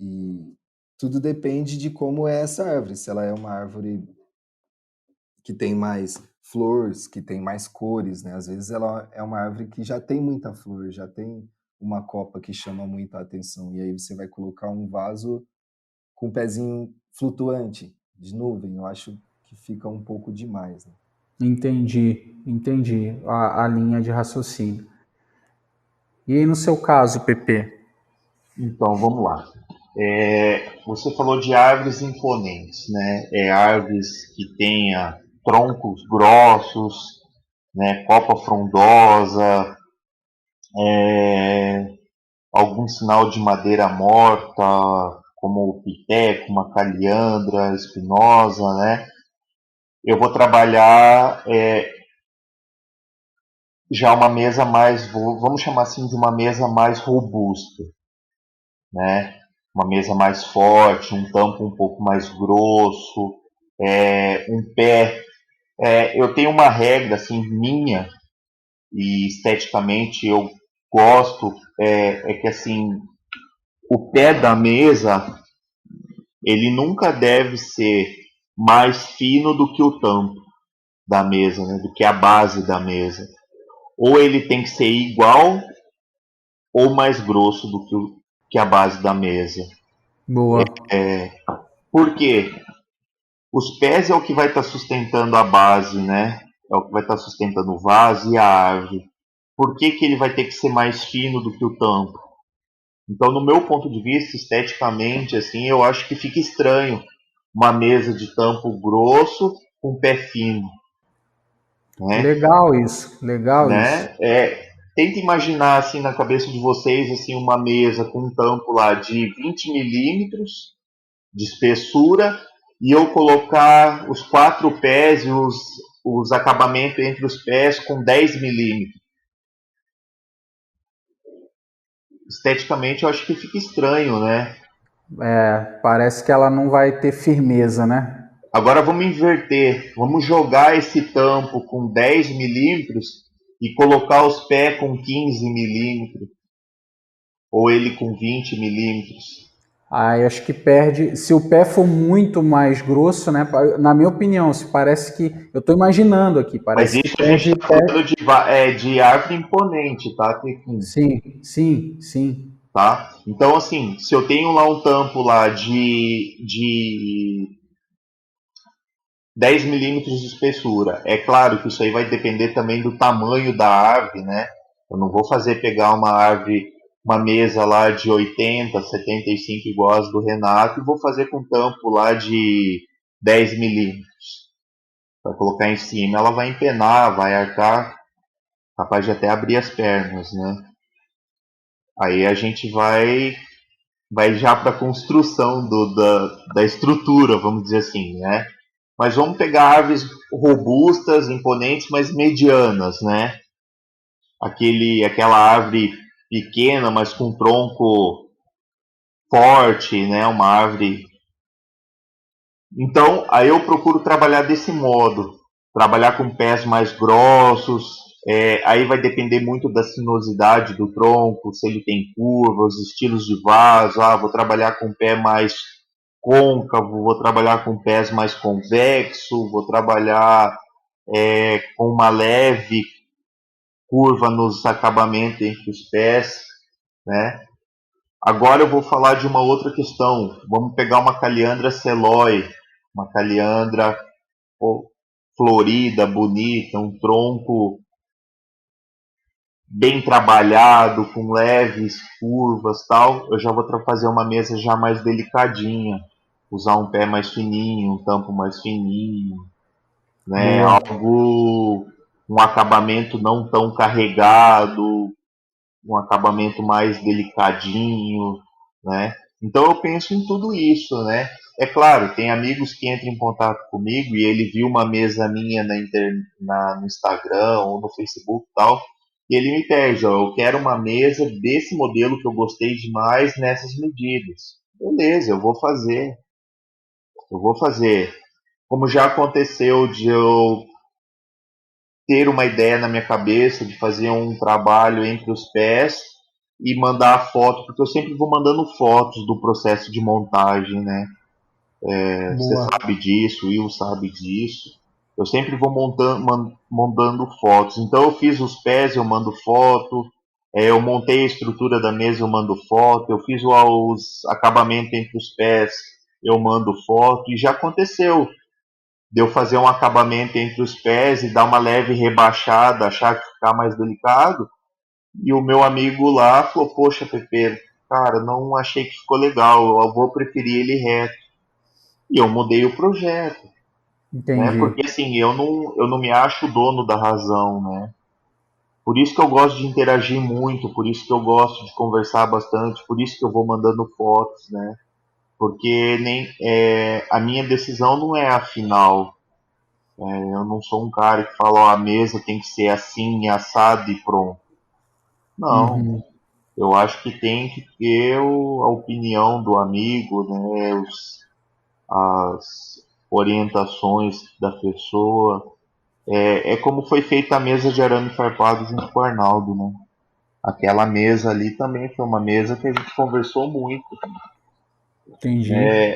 E tudo depende de como é essa árvore. Se ela é uma árvore que tem mais flores, que tem mais cores, né? Às vezes ela é uma árvore que já tem muita flor, já tem uma copa que chama muita atenção. E aí você vai colocar um vaso com um pezinho flutuante, de nuvem. Eu acho que fica um pouco demais, né? Entendi a linha de raciocínio. E aí no seu caso, PP? Então, vamos lá. Você falou de árvores imponentes, né? Árvores que tenha troncos grossos, né? Copa frondosa, algum sinal de madeira morta, como o pité, como a caliandra espinosa, né? Eu vou trabalhar já uma mesa mais, vamos chamar assim, de uma mesa mais robusta, né? Uma mesa mais forte, um tampo um pouco mais grosso, um pé. Eu tenho uma regra assim minha e esteticamente eu gosto que assim o pé da mesa ele nunca deve ser mais fino do que o tampo da mesa, né? Do que a base da mesa. Ou ele tem que ser igual ou mais grosso do que a base da mesa. Boa. Por quê? Os pés é o que vai estar sustentando a base, né? É o que vai estar sustentando o vaso e a árvore. Por que ele vai ter que ser mais fino do que o tampo? Então, no meu ponto de vista, esteticamente, assim, eu acho que fica estranho uma mesa de tampo grosso com pé fino. Né? Legal isso. Tenta imaginar assim na cabeça de vocês assim uma mesa com um tampo lá de 20 milímetros de espessura e eu colocar os 4 pés e os acabamentos entre os pés com 10 milímetros. Esteticamente eu acho que fica estranho, né? Parece que ela não vai ter firmeza, né? Agora vamos inverter, vamos jogar esse tampo com 10 milímetros e colocar os pés com 15 milímetros, ou ele com 20 milímetros. Aí acho que perde. Se o pé for muito mais grosso, né? Na minha opinião, se parece que. Eu estou imaginando aqui. Parece mas isso que a gente está falando de árvore imponente, tá? Sim. tá? Então, assim, se eu tenho lá um tampo lá de 10 milímetros de espessura, é claro que isso aí vai depender também do tamanho da árvore, né? Eu não vou pegar uma árvore, uma mesa lá de 80, 75 igual as do Renato e vou fazer com tampo lá de 10 milímetros. Para colocar em cima, ela vai empenar, vai arcar, capaz de até abrir as pernas, né? Aí a gente vai já para a construção da estrutura, vamos dizer assim, né? Mas vamos pegar árvores robustas, imponentes, mas medianas, né? Aquela árvore pequena, mas com tronco forte, né? Uma árvore. Então, aí eu procuro trabalhar desse modo, trabalhar com pés mais grossos. Aí vai depender muito da sinuosidade do tronco, se ele tem curvas, os estilos de vaso. Vou trabalhar com pé mais côncavo, vou trabalhar com pés mais convexo, vou trabalhar com uma leve curva nos acabamentos entre os pés, né? Agora eu vou falar de uma outra questão. Vamos pegar uma caliandra Seloi, uma caliandra florida, bonita, um tronco bem trabalhado, com leves curvas, tal. Eu já vou fazer uma mesa já mais delicadinha, usar um pé mais fininho, um tampo mais fininho, né? Um acabamento não tão carregado, um acabamento mais delicadinho, né? Então eu penso em tudo isso, né? É claro, tem amigos que entram em contato comigo e ele viu uma mesa minha no Instagram ou no Facebook e tal, e ele me pede, eu quero uma mesa desse modelo que eu gostei demais nessas medidas. Beleza, eu vou fazer. Como já aconteceu de eu ter uma ideia na minha cabeça de fazer um trabalho entre os pés e mandar a foto, porque eu sempre vou mandando fotos do processo de montagem, né? Você sabe disso, o Will sabe disso. Eu sempre vou mandando fotos. Então eu fiz os pés, eu mando foto. Eu montei a estrutura da mesa, eu mando foto. Eu fiz os acabamentos entre os pés, eu mando foto. E já aconteceu de eu fazer um acabamento entre os pés e dar uma leve rebaixada, achar que ficar mais delicado. E o meu amigo lá falou, poxa, Pepe, cara, não achei que ficou legal, eu vou preferir ele reto. E eu mudei o projeto, né? Entendi. Porque assim, eu não me acho dono da razão, né? Por isso que eu gosto de interagir muito, por isso que eu gosto de conversar bastante, por isso que eu vou mandando fotos, né? Porque a minha decisão não é a final. Eu não sou um cara que fala, ó, a mesa tem que ser assim, assado e pronto. Não. Uhum. Eu acho que tem que ter a opinião do amigo, né? As orientações da pessoa. É como foi feita a mesa de arame farpado junto com o Arnaldo, né? Aquela mesa ali também foi uma mesa que a gente conversou muito. Entendi.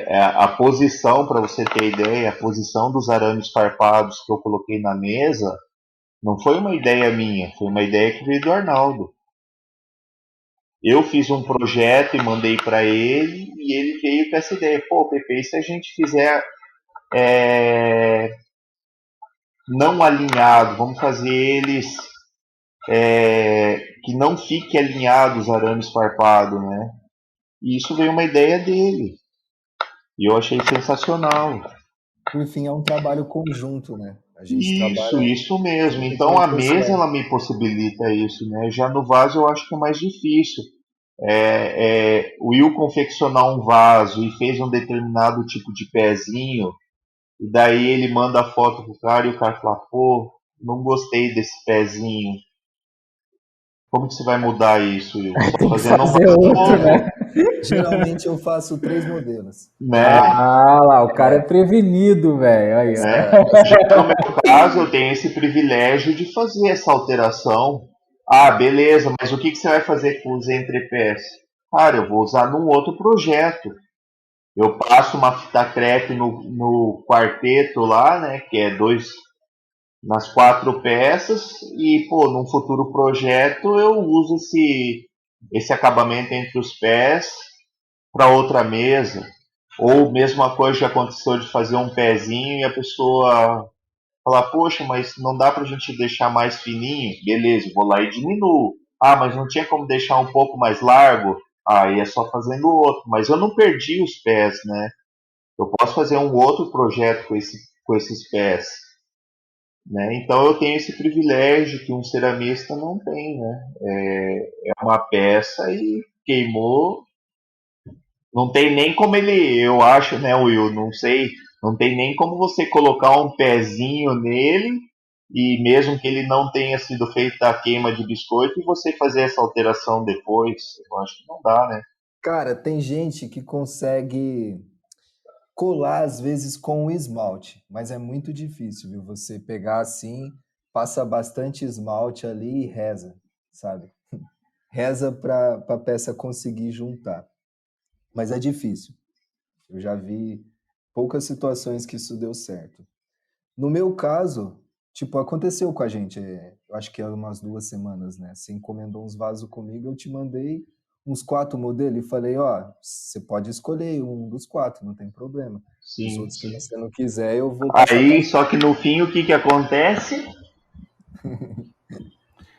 A posição, para você ter ideia, a posição dos arames farpados que eu coloquei na mesa não foi uma ideia minha, foi uma ideia que veio do Arnaldo. Eu fiz um projeto e mandei para ele e ele veio com essa ideia. Pô, Pepe, e se a gente fizer não alinhado, vamos fazer eles que não fique alinhado os arames farpados, né? E isso veio uma ideia dele. E eu achei sensacional. Por fim, é um trabalho conjunto, né? A gente trabalha Isso mesmo. sempre Então como a mesa pessoal. ela me possibilita isso, né? Já no vaso eu acho que é mais difícil. O Will confeccionar um vaso e fez um determinado tipo de pezinho, e daí ele manda a foto pro cara e o cara fala, pô, não gostei desse pezinho. Como que você vai mudar isso, Will? Só Tem que fazendo um fazer vaso outro, né? novo, Geralmente eu faço 3 modelos. né? Lá, o cara é prevenido, velho. Aí, ó. Já no meu caso, eu tenho esse privilégio de fazer essa alteração. Ah, beleza, mas o que você vai fazer com os entrepés? Cara, eu vou usar num outro projeto. Eu passo uma fita crepe no quarteto lá, né? Que é nas 4 peças. E, pô, num futuro projeto eu uso esse acabamento entre os pés para outra mesa. Ou mesma coisa já aconteceu de fazer um pezinho e a pessoa falar, poxa, mas não dá pra gente deixar mais fininho? Beleza, vou lá e diminuo. Ah, mas não tinha como deixar um pouco mais largo? Aí é só fazendo outro. Mas eu não perdi os pés, né? Eu posso fazer um outro projeto com esses pés. Né? Então eu tenho esse privilégio que um ceramista não tem. Né? É uma peça e queimou. Não tem nem como ele, eu acho, né, Will? Não sei, não tem nem como você colocar um pezinho nele e mesmo que ele não tenha sido feita a queima de biscoito e você fazer essa alteração depois. Eu acho que não dá, né? Cara, tem gente que consegue colar às vezes com o esmalte, mas é muito difícil, viu? Você pegar assim, passa bastante esmalte ali e reza, sabe? Reza para a peça conseguir juntar. Mas é difícil. Eu já vi poucas situações que isso deu certo. No meu caso, tipo, aconteceu com a gente, eu acho que há umas 2 semanas, né? Você encomendou uns vasos comigo, eu te mandei uns 4 modelos e falei, ó, você pode escolher um dos 4, não tem problema. Os Sim. outros que você não quiser, eu vou passar para... Aí, só que no fim, o que que acontece?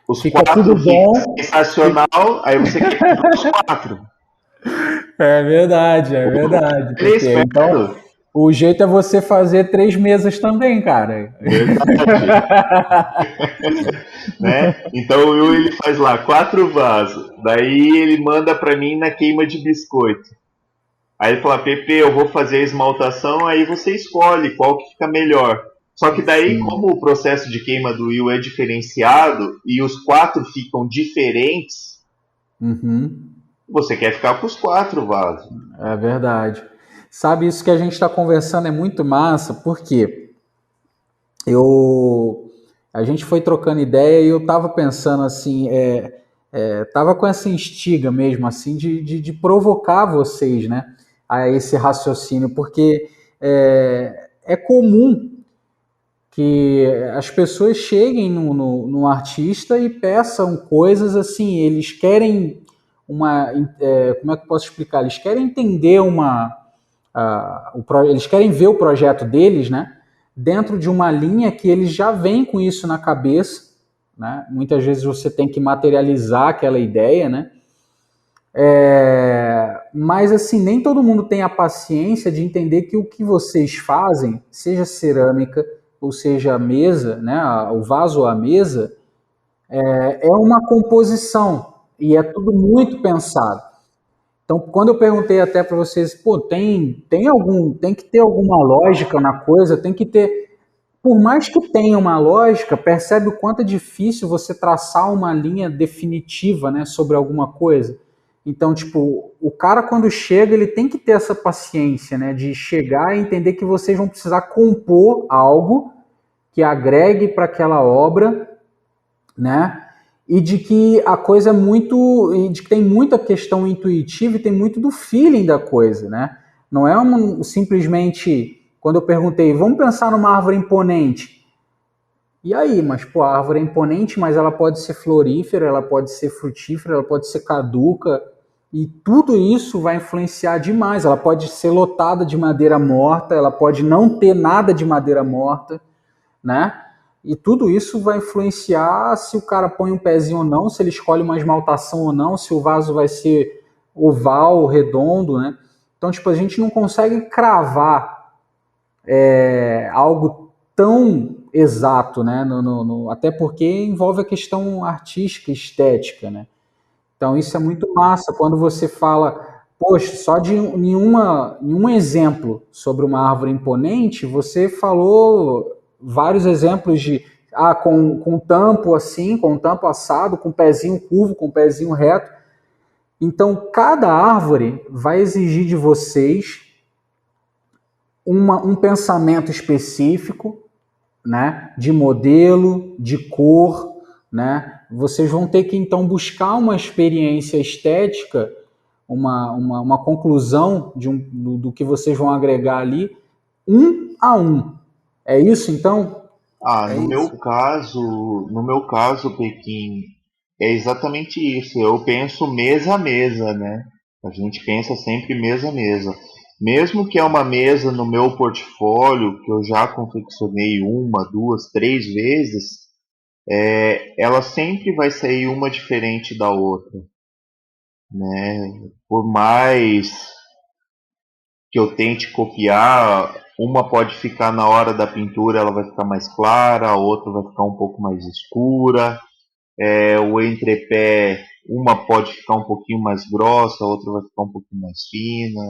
Os Fica 4 tudo ficam bom. sensacional, aí você quer comprar os 4. É verdade, Ele é PP. Então, esperto. o jeito é você fazer 3 mesas também, cara. Verdade. Né? Então o Will ele faz lá 4 vasos. Daí ele manda pra mim na queima de biscoito. Aí ele fala, Pepe, eu vou fazer a esmaltação, aí você escolhe qual que fica melhor. Só que daí, Sim. como o processo de queima do Will é diferenciado e os 4 ficam diferentes, Uhum. você quer ficar com os 4 vasos. É verdade. Sabe, isso que a gente está conversando é muito massa, porque a gente foi trocando ideia e eu estava pensando assim, tava com essa instiga mesmo, assim, de provocar vocês, né, a esse raciocínio, porque é comum que as pessoas cheguem no artista e peçam coisas assim, eles querem como é que eu posso explicar? Eles querem entender eles querem ver o projeto deles, né, dentro de uma linha que eles já vêm com isso na cabeça, né? Muitas vezes você tem que materializar aquela ideia, né? Mas assim, nem todo mundo tem a paciência de entender que o que vocês fazem, seja cerâmica ou seja a mesa, né, o vaso ou a mesa, é uma composição e é tudo muito pensado. Então, quando eu perguntei até para vocês, pô, tem que ter alguma lógica na coisa, tem que ter, por mais que tenha uma lógica, percebe o quanto é difícil você traçar uma linha definitiva, né, sobre alguma coisa. Então, tipo, o cara quando chega, ele tem que ter essa paciência, né, de chegar e entender que vocês vão precisar compor algo que agregue para aquela obra, né? E de que a coisa é muito, e de que tem muita questão intuitiva e tem muito do feeling da coisa, né? Não é simplesmente quando eu perguntei, vamos pensar numa árvore imponente. E aí, mas pô, a árvore é imponente, mas ela pode ser florífera, ela pode ser frutífera, ela pode ser caduca, e tudo isso vai influenciar demais. Ela pode ser lotada de madeira morta, ela pode não ter nada de madeira morta, né? E tudo isso vai influenciar se o cara põe um pezinho ou não, se ele escolhe uma esmaltação ou não, se o vaso vai ser oval, redondo, né? Então, tipo, a gente não consegue cravar algo tão exato, né? Até porque envolve a questão artística, estética, né? Então, isso é muito massa quando você fala, poxa, só de nenhum exemplo sobre uma árvore imponente, você falou vários exemplos de com tampo assim, com tampo assado, com pezinho curvo, com pezinho reto. Então, cada árvore vai exigir de vocês um pensamento específico, né, de modelo, de cor, né? Vocês vão ter que então buscar uma experiência estética, uma conclusão do que vocês vão agregar ali, um a um. É isso então? Ah, É isso. no meu caso, Pequim, é exatamente isso. Eu penso mesa a mesa, né? A gente pensa sempre mesa a mesa. Mesmo que é uma mesa no meu portfólio, que eu já confeccionei uma, duas, três vezes, ela sempre vai sair uma diferente da outra, né? Por mais que eu tente copiar, uma pode ficar na hora da pintura, ela vai ficar mais clara, a outra vai ficar um pouco mais escura. O entrepé, uma pode ficar um pouquinho mais grossa, a outra vai ficar um pouquinho mais fina,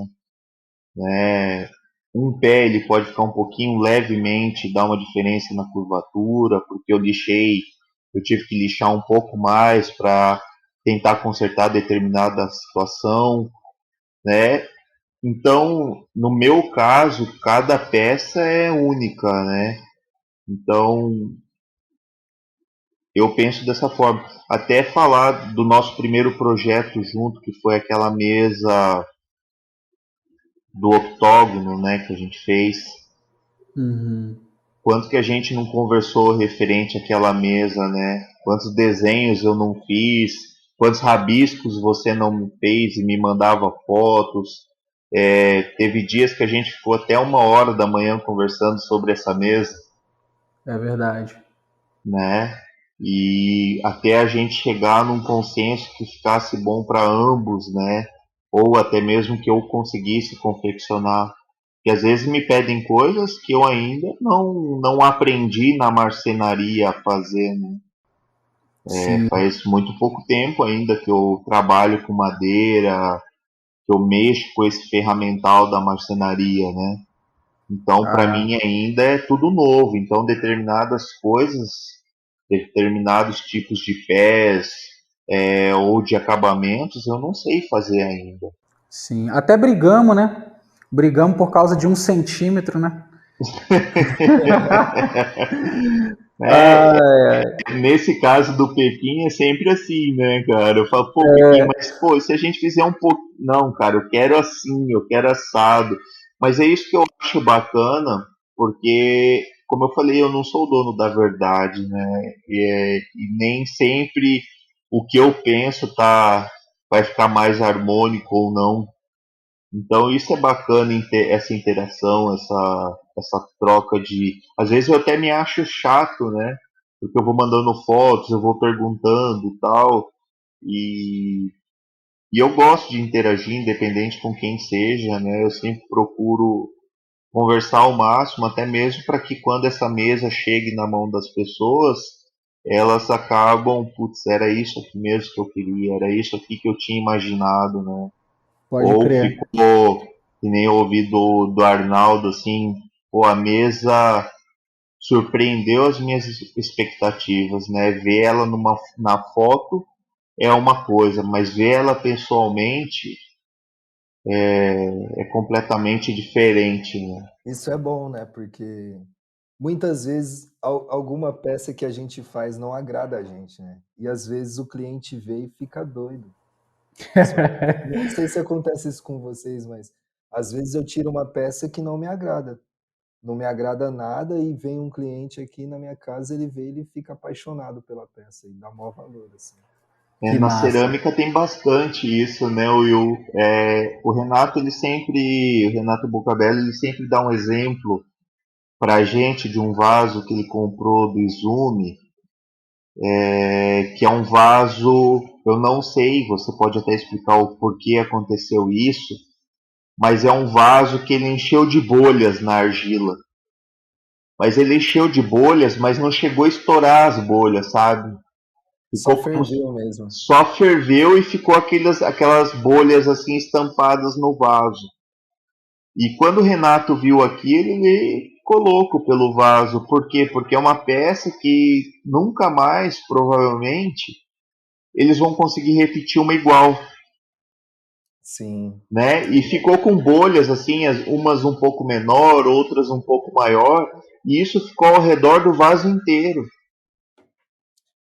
né? Um pé ele pode ficar um pouquinho levemente, dar uma diferença na curvatura, porque eu tive que lixar um pouco mais para tentar consertar determinada situação, né? Então, no meu caso, cada peça é única, né? Então, eu penso dessa forma. Até falar do nosso primeiro projeto junto, que foi aquela mesa do octógono, né, que a gente fez. Uhum. Quanto que a gente não conversou referente àquela mesa, né? Quantos desenhos eu não fiz, quantos rabiscos você não me fez e me mandava fotos. Teve dias que a gente ficou até 1 hora da manhã conversando sobre essa mesa, É verdade. né? E até a gente chegar num consenso que ficasse bom para ambos, né? Ou até mesmo que eu conseguisse confeccionar. E às vezes me pedem coisas que eu ainda não aprendi na marcenaria a fazer, né? Sim. Faz muito pouco tempo ainda que eu trabalho com madeira, que eu mexo com esse ferramental da marcenaria, né? Então, para Ah, mim ainda é tudo novo. Então, determinadas coisas, determinados tipos de pés, ou de acabamentos, eu não sei fazer ainda. sim. Até brigamos, né? Brigamos por causa de 1 centímetro, né? É, Ah, nesse caso do Pequim é sempre assim, né, cara? Eu falo, pô, Pequim, mas pô, se a gente fizer um pouco. Não, cara, eu quero assim, eu quero assado. Mas é isso que eu acho bacana, porque, como eu falei, eu não sou o dono da verdade, né? E nem sempre o que eu penso vai ficar mais harmônico ou não. Então isso é bacana, essa interação, essa troca de. Às vezes eu até me acho chato, né? Porque eu vou mandando fotos, eu vou perguntando e tal. E, e eu gosto de interagir, independente com quem seja, né? Eu sempre procuro conversar ao máximo, até mesmo para que quando essa mesa chegue na mão das pessoas, elas acabam, putz, era isso aqui mesmo que eu queria, era isso aqui que eu tinha imaginado, né? pode Ou crer. ficou, que nem eu ouvi do Arnaldo, assim, pô, a mesa surpreendeu as minhas expectativas, né? Ver ela na foto é uma coisa, mas ver ela pessoalmente é completamente diferente, né? Isso é bom, né? Porque muitas vezes alguma peça que a gente faz não agrada a gente, né? E às vezes o cliente vê e fica doido. Não sei se acontece isso com vocês, mas às vezes eu tiro uma peça que não me agrada. Não me agrada nada e vem um cliente aqui na minha casa, ele vê, ele fica apaixonado pela peça e dá maior valor, assim. Que Na massa. cerâmica tem bastante isso, né, Will? O Renato Bocabelli, ele sempre dá um exemplo pra gente de um vaso que ele comprou do Izumi, que é um vaso, eu não sei, você pode até explicar o porquê aconteceu isso, mas é um vaso que ele encheu de bolhas na argila. Mas ele encheu de bolhas, mas não chegou a estourar as bolhas, sabe? Só Ficou como ferveu mesmo. só ferveu e ficou aquelas bolhas assim estampadas no vaso. E quando o Renato viu aquilo, ele ficou louco pelo vaso. Por quê? Porque é uma peça que nunca mais, provavelmente, eles vão conseguir repetir uma igual, Sim. né? E ficou com bolhas assim, umas um pouco menor, outras um pouco maior, e isso ficou ao redor do vaso inteiro.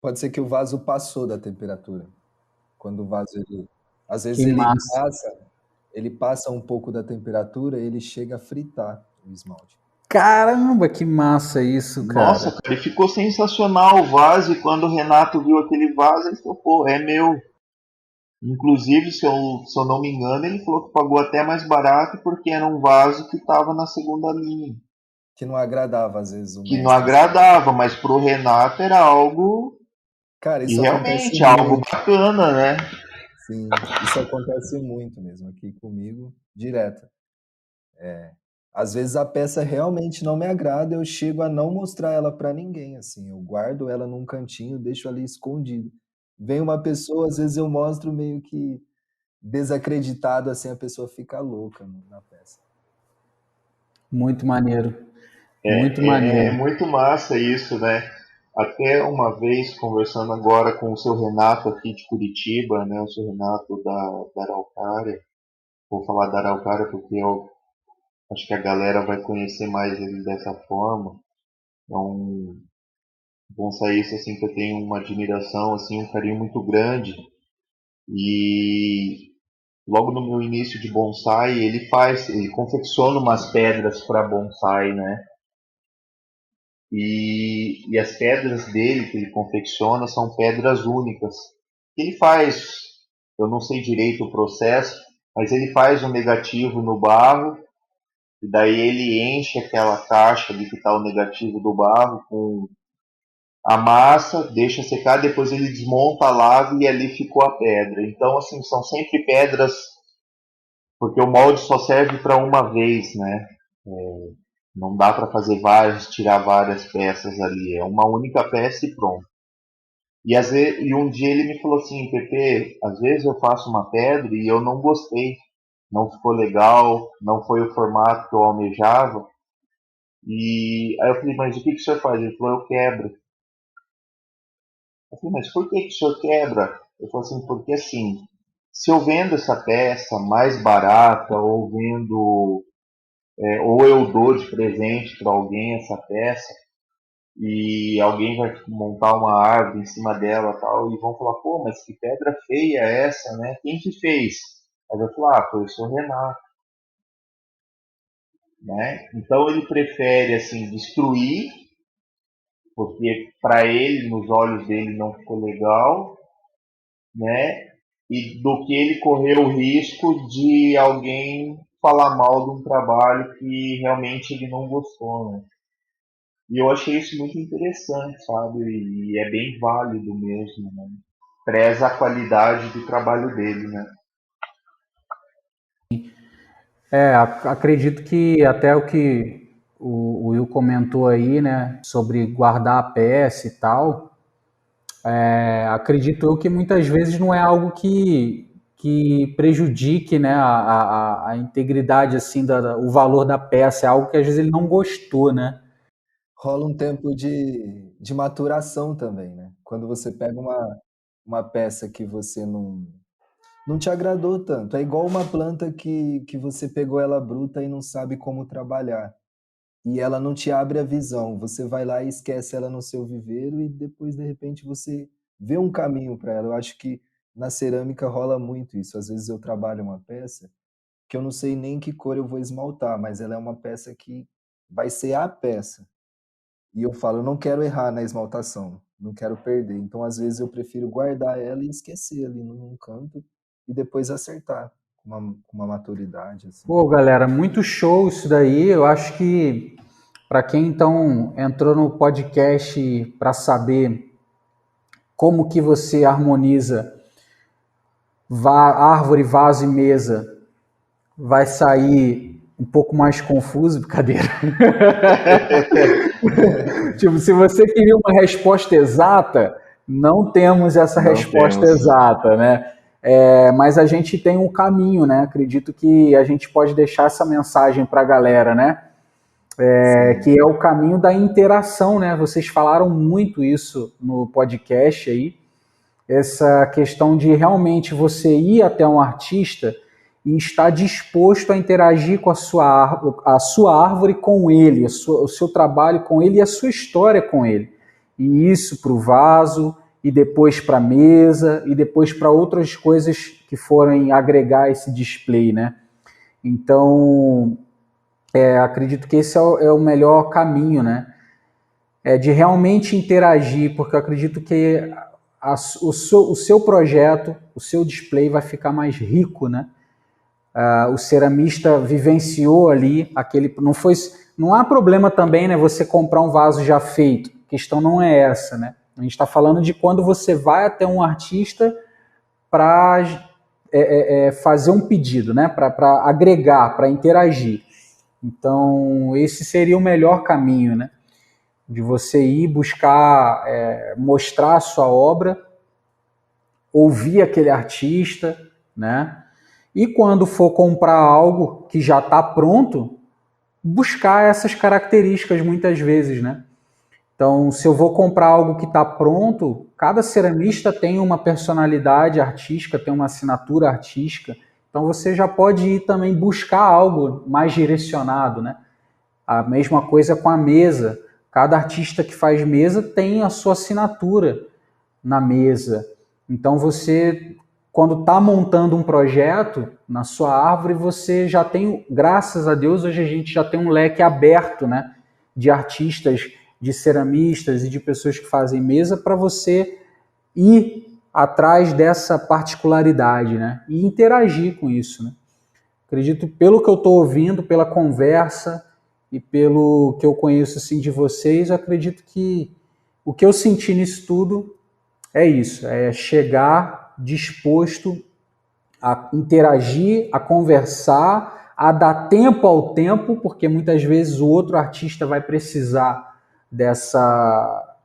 Pode ser que o vaso passou da temperatura. Quando o vaso às vezes Que massa. ele passa um pouco da temperatura, ele chega a fritar o esmalte. Caramba, que massa isso, Nossa, cara. cara, e ficou sensacional o vaso. E quando o Renato viu aquele vaso, ele falou: pô, é meu. Inclusive, se eu não me engano, ele falou que pagou até mais barato porque era um vaso que estava na segunda linha. Que não agradava às vezes o Que não mestre, assim. agradava, mas pro Renato era algo. Cara, E isso acontece realmente, algo muito. bacana, né? Sim, isso acontece muito mesmo aqui comigo, direto. Às vezes a peça realmente não me agrada, eu chego a não mostrar ela para ninguém, assim. Eu guardo ela num cantinho, deixo ali escondido. Vem uma pessoa, às vezes eu mostro meio que desacreditado, assim, a pessoa fica louca na peça. Muito maneiro. Muito É maneiro. muito massa isso, né? Até uma vez, conversando agora com o seu Renato aqui de Curitiba, né? O seu Renato da Araucária. Vou falar da Araucária porque eu acho que a galera vai conhecer mais ele dessa forma. É um bonsaísta assim, que eu tenho uma admiração, assim, um carinho muito grande. E logo no meu início de bonsai, ele confecciona umas pedras para bonsai, né? E as pedras dele que ele confecciona são pedras únicas. Ele faz, eu não sei direito o processo, mas ele faz um negativo no barro, e daí ele enche aquela caixa ali que está o negativo do barro com a massa, deixa secar, depois ele desmonta a lava e ali ficou a pedra. Então, assim, são sempre pedras, porque o molde só serve para uma vez, né? Não dá para fazer várias, tirar várias peças ali, é uma única peça e pronto. E um dia ele me falou assim: Pepe, às vezes eu faço uma pedra e eu não gostei, não ficou legal, não foi o formato que eu almejava. E aí eu falei: mas o que o senhor faz? Ele falou: eu quebro. Eu falei: mas por que o senhor quebra? Eu falei assim: porque assim, se eu vendo essa peça mais barata ou ou eu dou de presente para alguém essa peça, e alguém vai montar uma árvore em cima dela tal, e vão falar: pô, mas que pedra feia é essa, né? Quem que fez? Aí vai falar: ah, foi o seu Renato, né? Então ele prefere, assim, destruir, porque para ele, nos olhos dele, não ficou legal, né? E do que ele correr o risco de alguém falar mal de um trabalho que realmente ele não gostou, né? E eu achei isso muito interessante, sabe? E é bem válido mesmo, né? Preza a qualidade do trabalho dele, né? Acredito que até o que o Will comentou aí, né, sobre guardar a peça e tal, acredito eu que muitas vezes não é algo que prejudique, né, a integridade, assim, o valor da peça, é algo que às vezes ele não gostou, né? Rola um tempo de maturação também, né? Quando você pega uma peça que você não te agradou tanto. É igual uma planta que você pegou ela bruta e não sabe como trabalhar. E ela não te abre a visão. Você vai lá e esquece ela no seu viveiro e depois, de repente, você vê um caminho para ela. Eu acho que na cerâmica rola muito isso. Às vezes eu trabalho uma peça que eu não sei nem que cor eu vou esmaltar, mas ela é uma peça que vai ser a peça. E eu falo, eu não quero errar na esmaltação, não quero perder. Então, às vezes, eu prefiro guardar ela e esquecer ali num canto e depois acertar com uma maturidade, assim. Pô, galera, muito show isso daí. Eu acho que para quem então entrou no podcast para saber como que você harmoniza árvore, vaso e mesa, vai sair um pouco mais confuso, brincadeira. Tipo, se você queria uma resposta exata, não temos essa Não resposta temos. exata, né? Mas a gente tem um caminho, né? Acredito que a gente pode deixar essa mensagem para a galera, né? Que é o caminho da interação, né? Vocês falaram muito isso no podcast aí, essa questão de realmente você ir até um artista e estar disposto a interagir com a sua árvore com ele, o seu trabalho com ele e a sua história com ele. E isso para o vaso, e depois para a mesa, e depois para outras coisas que forem agregar esse display, né? Então, Acredito que esse é o melhor caminho, né? De realmente interagir, porque eu acredito que o seu projeto, o seu display vai ficar mais rico, né? O ceramista vivenciou ali aquele, não há problema também, né? Você comprar um vaso já feito. A questão não é essa, né? A gente está falando de quando você vai até um artista para fazer um pedido, né? Para agregar, para interagir. Então esse seria o melhor caminho, né? De você ir buscar mostrar a sua obra, ouvir aquele artista, né? E quando for comprar algo que já está pronto, buscar essas características muitas vezes, né? Então, se eu vou comprar algo que está pronto, cada ceramista tem uma personalidade artística, tem uma assinatura artística, então você já pode ir também buscar algo mais direcionado, né? A mesma coisa com a mesa. Cada artista que faz mesa tem a sua assinatura na mesa. Então você, quando está montando um projeto na sua árvore, você já tem, graças a Deus, hoje a gente já tem um leque aberto, né, de artistas, de ceramistas e de pessoas que fazem mesa para você ir atrás dessa particularidade, né, e interagir com isso, né. Acredito, pelo que eu estou ouvindo, pela conversa e pelo que eu conheço assim, de vocês, eu acredito que o que eu senti nisso tudo é isso, é chegar disposto a interagir, a conversar, a dar tempo ao tempo, porque muitas vezes o outro artista vai precisar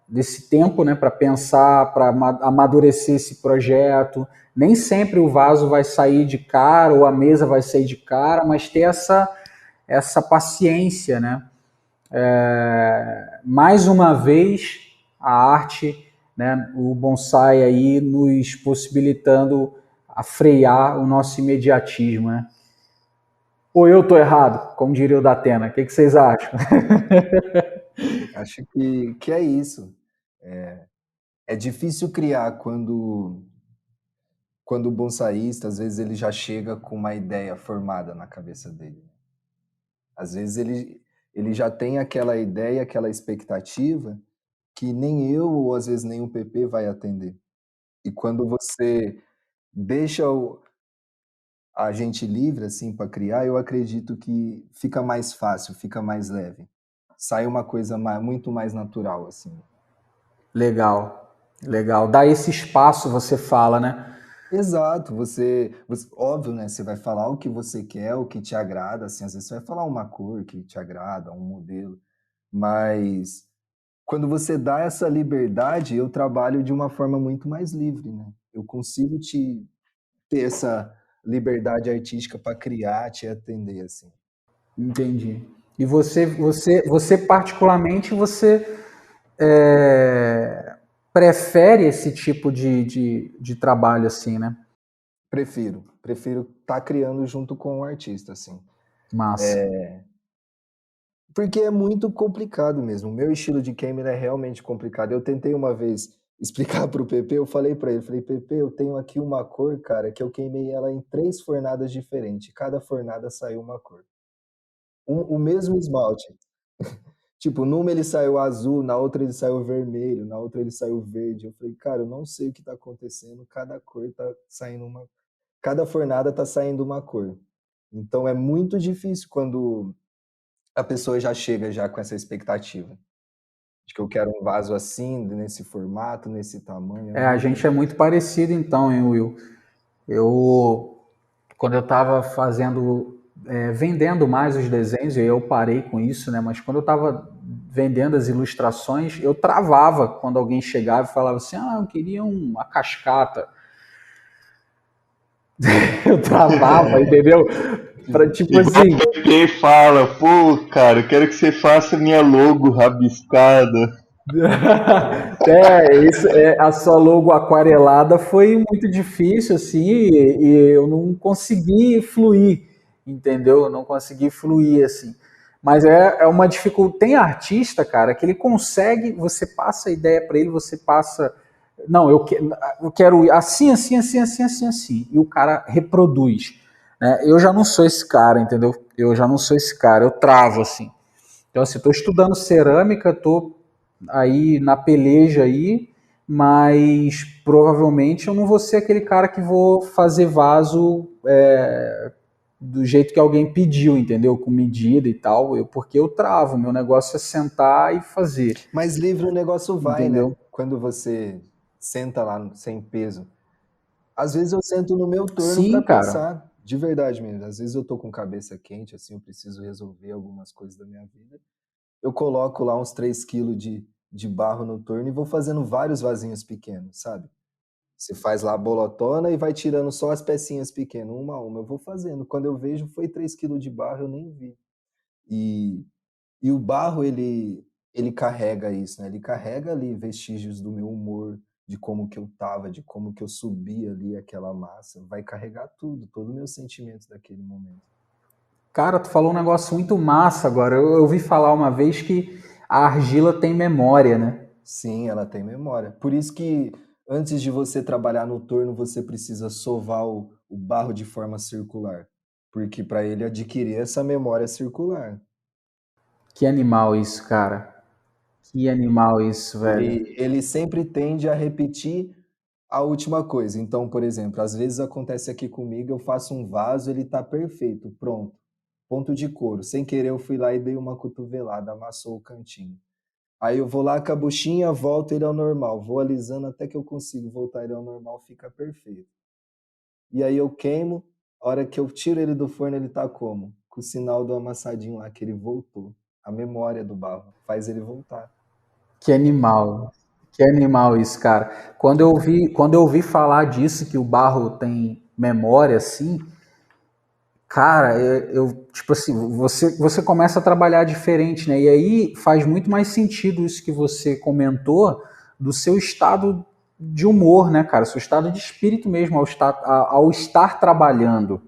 desse tempo, né, para pensar, para amadurecer esse projeto. Nem sempre o vaso vai sair de cara ou a mesa vai sair de cara, mas ter essa paciência, né? Mais uma vez, a arte, né, o bonsai aí nos possibilitando a frear o nosso imediatismo, né? Ou eu estou errado, como diria o Datena? O que vocês acham? Acho que é isso. É difícil criar quando o bonsaísta, às vezes, ele já chega com uma ideia formada na cabeça dele. Às vezes ele já tem aquela ideia, aquela expectativa que nem eu ou às vezes nem o PP vai atender. E quando você deixa a gente livre assim para criar, eu acredito que fica mais fácil, fica mais leve. Sai uma coisa muito mais natural assim. Legal, legal. Dá esse espaço, você fala, né? Exato, óbvio, né? Você vai falar o que você quer, o que te agrada, assim, às vezes você vai falar uma cor que te agrada, um modelo, mas quando você dá essa liberdade, eu trabalho de uma forma muito mais livre, né? Eu consigo ter essa liberdade artística para criar, te atender, assim. Entendi. E você particularmente, você prefere esse tipo de trabalho assim, né? Prefiro estar criando junto com o artista, assim. Massa. Porque é muito complicado mesmo. O meu estilo de queima é realmente complicado. Eu tentei uma vez explicar para o PP, eu falei para ele, PP, eu tenho aqui uma cor, cara, que eu queimei ela em 3 fornadas diferentes. Cada fornada saiu uma cor. O mesmo esmalte. Tipo, numa ele saiu azul, na outra ele saiu vermelho, na outra ele saiu verde. Eu falei, cara, eu não sei o que tá acontecendo, cada cor tá saindo cada fornada tá saindo uma cor. Então é muito difícil quando a pessoa já chega já com essa expectativa de que eu quero um vaso assim, nesse formato, nesse tamanho. A gente é muito parecido então, hein, Will? Quando eu estava vendendo mais os desenhos, eu parei com isso, né? Mas quando eu estava vendendo as ilustrações, eu travava quando alguém chegava e falava assim, eu queria uma cascata. Eu travava, entendeu? Tipo assim. O PP fala, pô, cara, eu quero que você faça minha logo rabiscada. A sua logo aquarelada foi muito difícil, assim, e eu não consegui fluir, entendeu? Eu não consegui fluir, assim. Mas é uma dificuldade. Tem artista, cara, que ele consegue, você passa a ideia para ele, você passa. Não, eu quero assim, assim, assim, assim, assim, assim. E o cara reproduz. Né? Eu já não sou esse cara, entendeu? Eu já não sou esse cara, eu travo, assim. Então, assim, tô estudando cerâmica, tô aí na peleja aí, mas provavelmente eu não vou ser aquele cara que vou fazer vaso do jeito que alguém pediu, entendeu? Com medida e tal, porque eu travo, meu negócio é sentar e fazer, Mas livre o negócio vai, né? entendeu? Quando você senta lá sem peso. Às vezes eu sento no meu turno para Sim, cara. pensar, de verdade mesmo. Às vezes eu tô com cabeça quente, assim, eu preciso resolver algumas coisas da minha vida. Eu coloco lá uns 3 quilos de barro no torno e vou fazendo vários vasinhos pequenos, sabe? Você faz lá a bolotona e vai tirando só as pecinhas pequenas, uma a uma. Eu vou fazendo. Quando eu vejo, foi 3 quilos de barro, eu nem vi. E, e o barro, ele carrega isso, né? Ele carrega ali vestígios do meu humor, de como que eu tava, de como que eu subi ali aquela massa. Vai carregar tudo, todo o meu sentimento daquele momento. Cara, tu falou um negócio muito massa agora. Eu ouvi falar uma vez que a argila tem memória, né? Sim, ela tem memória. Por isso que antes de você trabalhar no torno, você precisa sovar o barro de forma circular. Porque para ele adquirir essa memória circular. Que animal isso, cara. Que animal isso, velho. Ele sempre tende a repetir a última coisa. Então, por exemplo, às vezes acontece aqui comigo, eu faço um vaso, ele tá perfeito, pronto. Ponto de couro. Sem querer, eu fui lá e dei uma cotovelada, amassou o cantinho. Aí eu vou lá com a buchinha, volto ele ao normal. Vou alisando até que eu consigo voltar ele ao normal, fica perfeito. E aí eu queimo, a hora que eu tiro ele do forno, ele tá como? Com o sinal do amassadinho lá, que ele voltou. A memória do barro faz ele voltar. Que animal. Que animal isso, cara. Quando eu ouvi falar disso, que o barro tem memória, assim, cara, tipo assim, você começa a trabalhar diferente, né? E aí faz muito mais sentido isso que você comentou do seu estado de humor, né, cara? Seu estado de espírito mesmo ao estar trabalhando,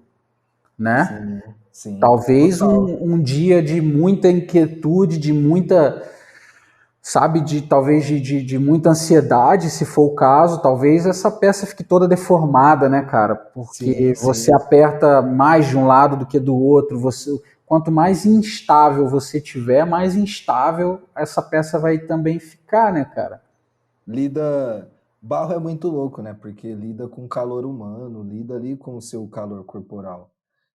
né? Sim, sim, Talvez total. um dia de muita inquietude, de muita, sabe, talvez de muita ansiedade, se for o caso, talvez essa peça fique toda deformada, né, cara? Sim, Porque você sim. aperta mais de um lado do que do outro, quanto mais instável você tiver, mais instável essa peça vai também ficar, né, cara? Lida. Barro é muito louco, né? Porque lida com calor humano, lida ali com o seu calor corporal.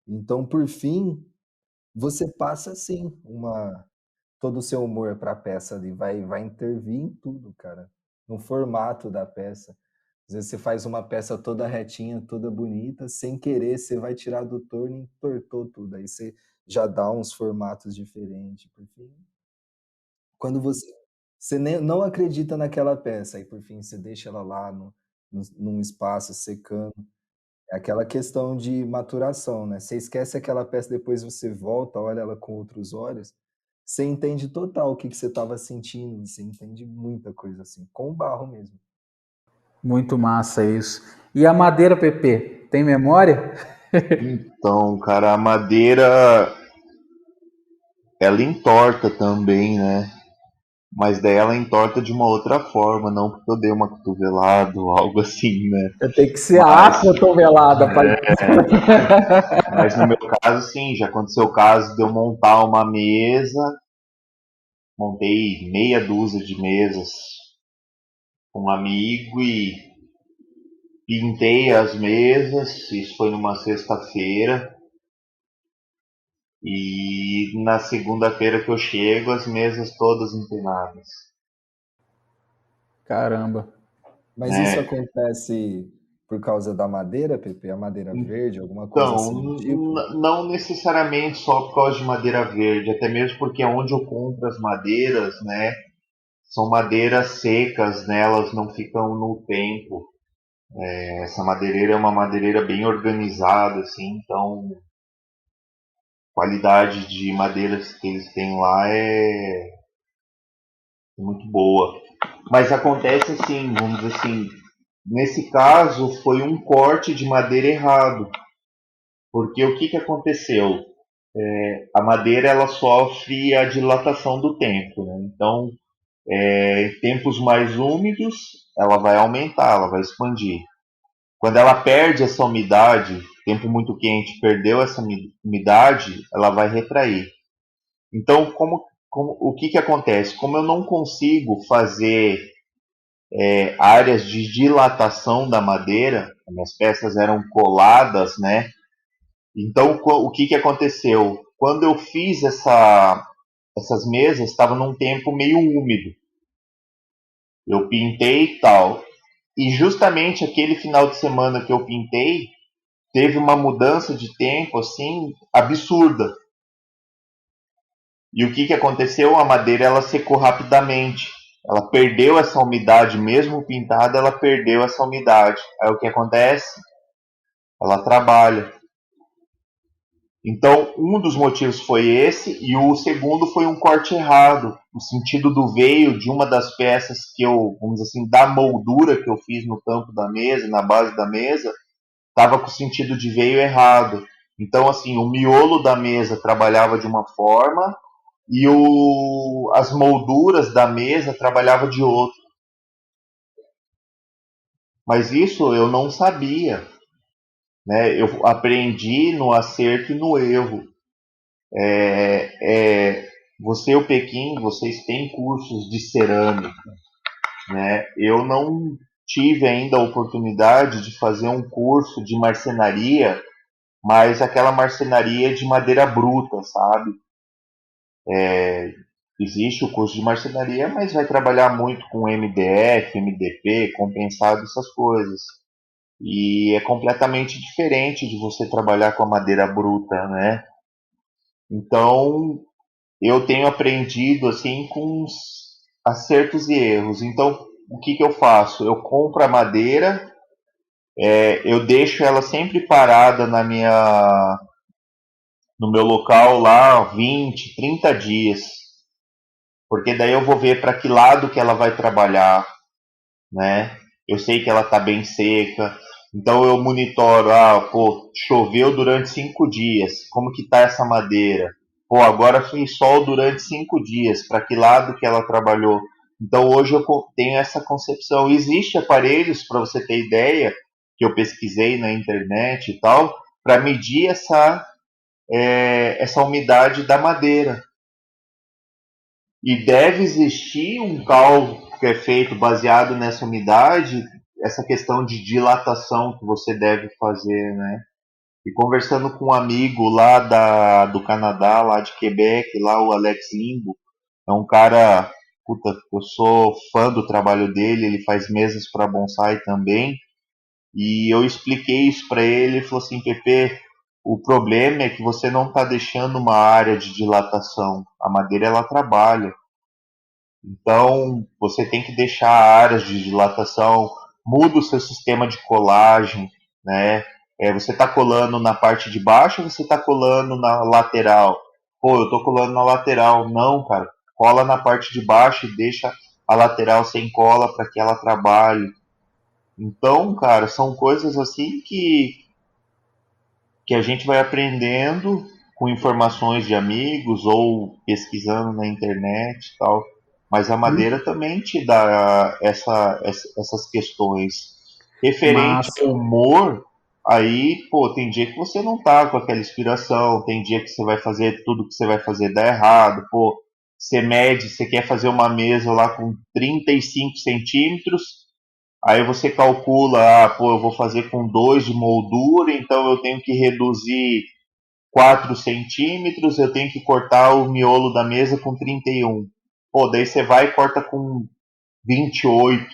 Então, por fim, você passa assim todo o seu humor para a peça ali, vai intervir em tudo, cara. No formato da peça. Às vezes você faz uma peça toda retinha, toda bonita, sem querer, você vai tirar do torno e entortou tudo. Aí você já dá uns formatos diferentes, por fim. Quando você não acredita naquela peça, aí por fim você deixa ela lá num espaço secando. É aquela questão de maturação, né? Você esquece aquela peça, depois você volta, olha ela com outros olhos, você entende total o que você estava sentindo, você entende muita coisa assim, com o barro mesmo. Muito massa isso. E a madeira, PP, tem memória? Então, cara, a madeira ela entorta também, né? Mas daí ela entorta de uma outra forma, não porque eu dei uma cotovelada ou algo assim, né? Tem que ser a Mas, cotovelada. mas no meu caso, sim, já aconteceu o caso de eu montar uma mesa, montei meia dúzia de mesas com um amigo e pintei as mesas, isso foi numa sexta-feira, e na segunda-feira que eu chego, as mesas todas empenadas. Caramba. Mas isso Né? acontece por causa da madeira, Pepe? A madeira verde, alguma coisa Então, assim do tipo? não necessariamente só por causa de madeira verde, até mesmo porque é onde eu compro as madeiras, né, são madeiras secas, né, elas não ficam no tempo. Essa madeireira é uma madeireira bem organizada, assim, então a qualidade de madeiras que eles têm lá é muito boa. Mas acontece assim, vamos dizer assim, nesse caso foi um corte de madeira errado, porque o que, que aconteceu? A madeira ela sofre a dilatação do tempo, né? Então, em tempos mais úmidos, ela vai aumentar, ela vai expandir. Quando ela perde essa umidade tempo muito quente, perdeu essa umidade, ela vai retrair. Então, o que acontece? Como eu não consigo fazer áreas de dilatação da madeira, minhas peças eram coladas, né? Então, o que aconteceu? Quando eu fiz essas mesas, estava num tempo meio úmido. Eu pintei e tal. E justamente aquele final de semana que eu pintei, teve uma mudança de tempo assim absurda. E o que aconteceu? A madeira ela secou rapidamente. Ela perdeu essa umidade, mesmo pintada, ela perdeu essa umidade. Aí o que acontece? Ela trabalha. Então, um dos motivos foi esse, e o segundo foi um corte errado. O sentido do veio de uma das peças que eu, vamos dizer assim, da moldura que eu fiz no tampo da mesa, na base da mesa, estava com o sentido de veio errado. Então, assim, o miolo da mesa trabalhava de uma forma e as molduras da mesa trabalhavam de outra. Mas isso eu não sabia, né? Eu aprendi no acerto e no erro. Você e o Pequim, vocês têm cursos de cerâmica, né? Eu não tive ainda a oportunidade de fazer um curso de marcenaria, mas aquela marcenaria de madeira bruta, sabe? Existe o curso de marcenaria, mas vai trabalhar muito com MDF, MDP, compensado, essas coisas. E é completamente diferente de você trabalhar com a madeira bruta, né? Então, eu tenho aprendido assim com os acertos e erros. Então, o que eu faço? Eu compro a madeira, eu deixo ela sempre parada no meu local lá 20, 30 dias, porque daí eu vou ver para que lado que ela vai trabalhar, né? Eu sei que ela está bem seca, então eu monitoro, choveu durante 5 dias, como que tá essa madeira? Pô, agora fez sol durante 5 dias, para que lado que ela trabalhou? Então hoje eu tenho essa concepção. Existem aparelhos, para você ter ideia, que eu pesquisei na internet e tal, para medir essa umidade da madeira. E deve existir um cálculo que é feito baseado nessa umidade, essa questão de dilatação que você deve fazer, né? E conversando com um amigo lá do Canadá, lá de Quebec, lá o Alex Limbo, é um cara, puta, eu sou fã do trabalho dele, ele faz mesas para bonsai também, e eu expliquei isso para ele, ele falou assim, Pepe, o problema é que você não está deixando uma área de dilatação, a madeira ela trabalha. Então, você tem que deixar áreas de dilatação, muda o seu sistema de colagem, né? Você está colando na parte de baixo ou você está colando na lateral? Pô, eu estou colando na lateral. Não, cara, cola na parte de baixo e deixa a lateral sem cola para que ela trabalhe. Então, cara, são coisas assim que a gente vai aprendendo com informações de amigos ou pesquisando na internet e tal. Mas a madeira também te dá essas questões. Referente Massa. ao humor, aí, pô, tem dia que você não tá com aquela inspiração, tem dia que você vai fazer tudo que você vai fazer dar errado, pô, você mede, você quer fazer uma mesa lá com 35 centímetros, aí você calcula, eu vou fazer com 2 de moldura, então eu tenho que reduzir 4 centímetros, eu tenho que cortar o miolo da mesa com 31. Pô, daí você vai e corta com 28,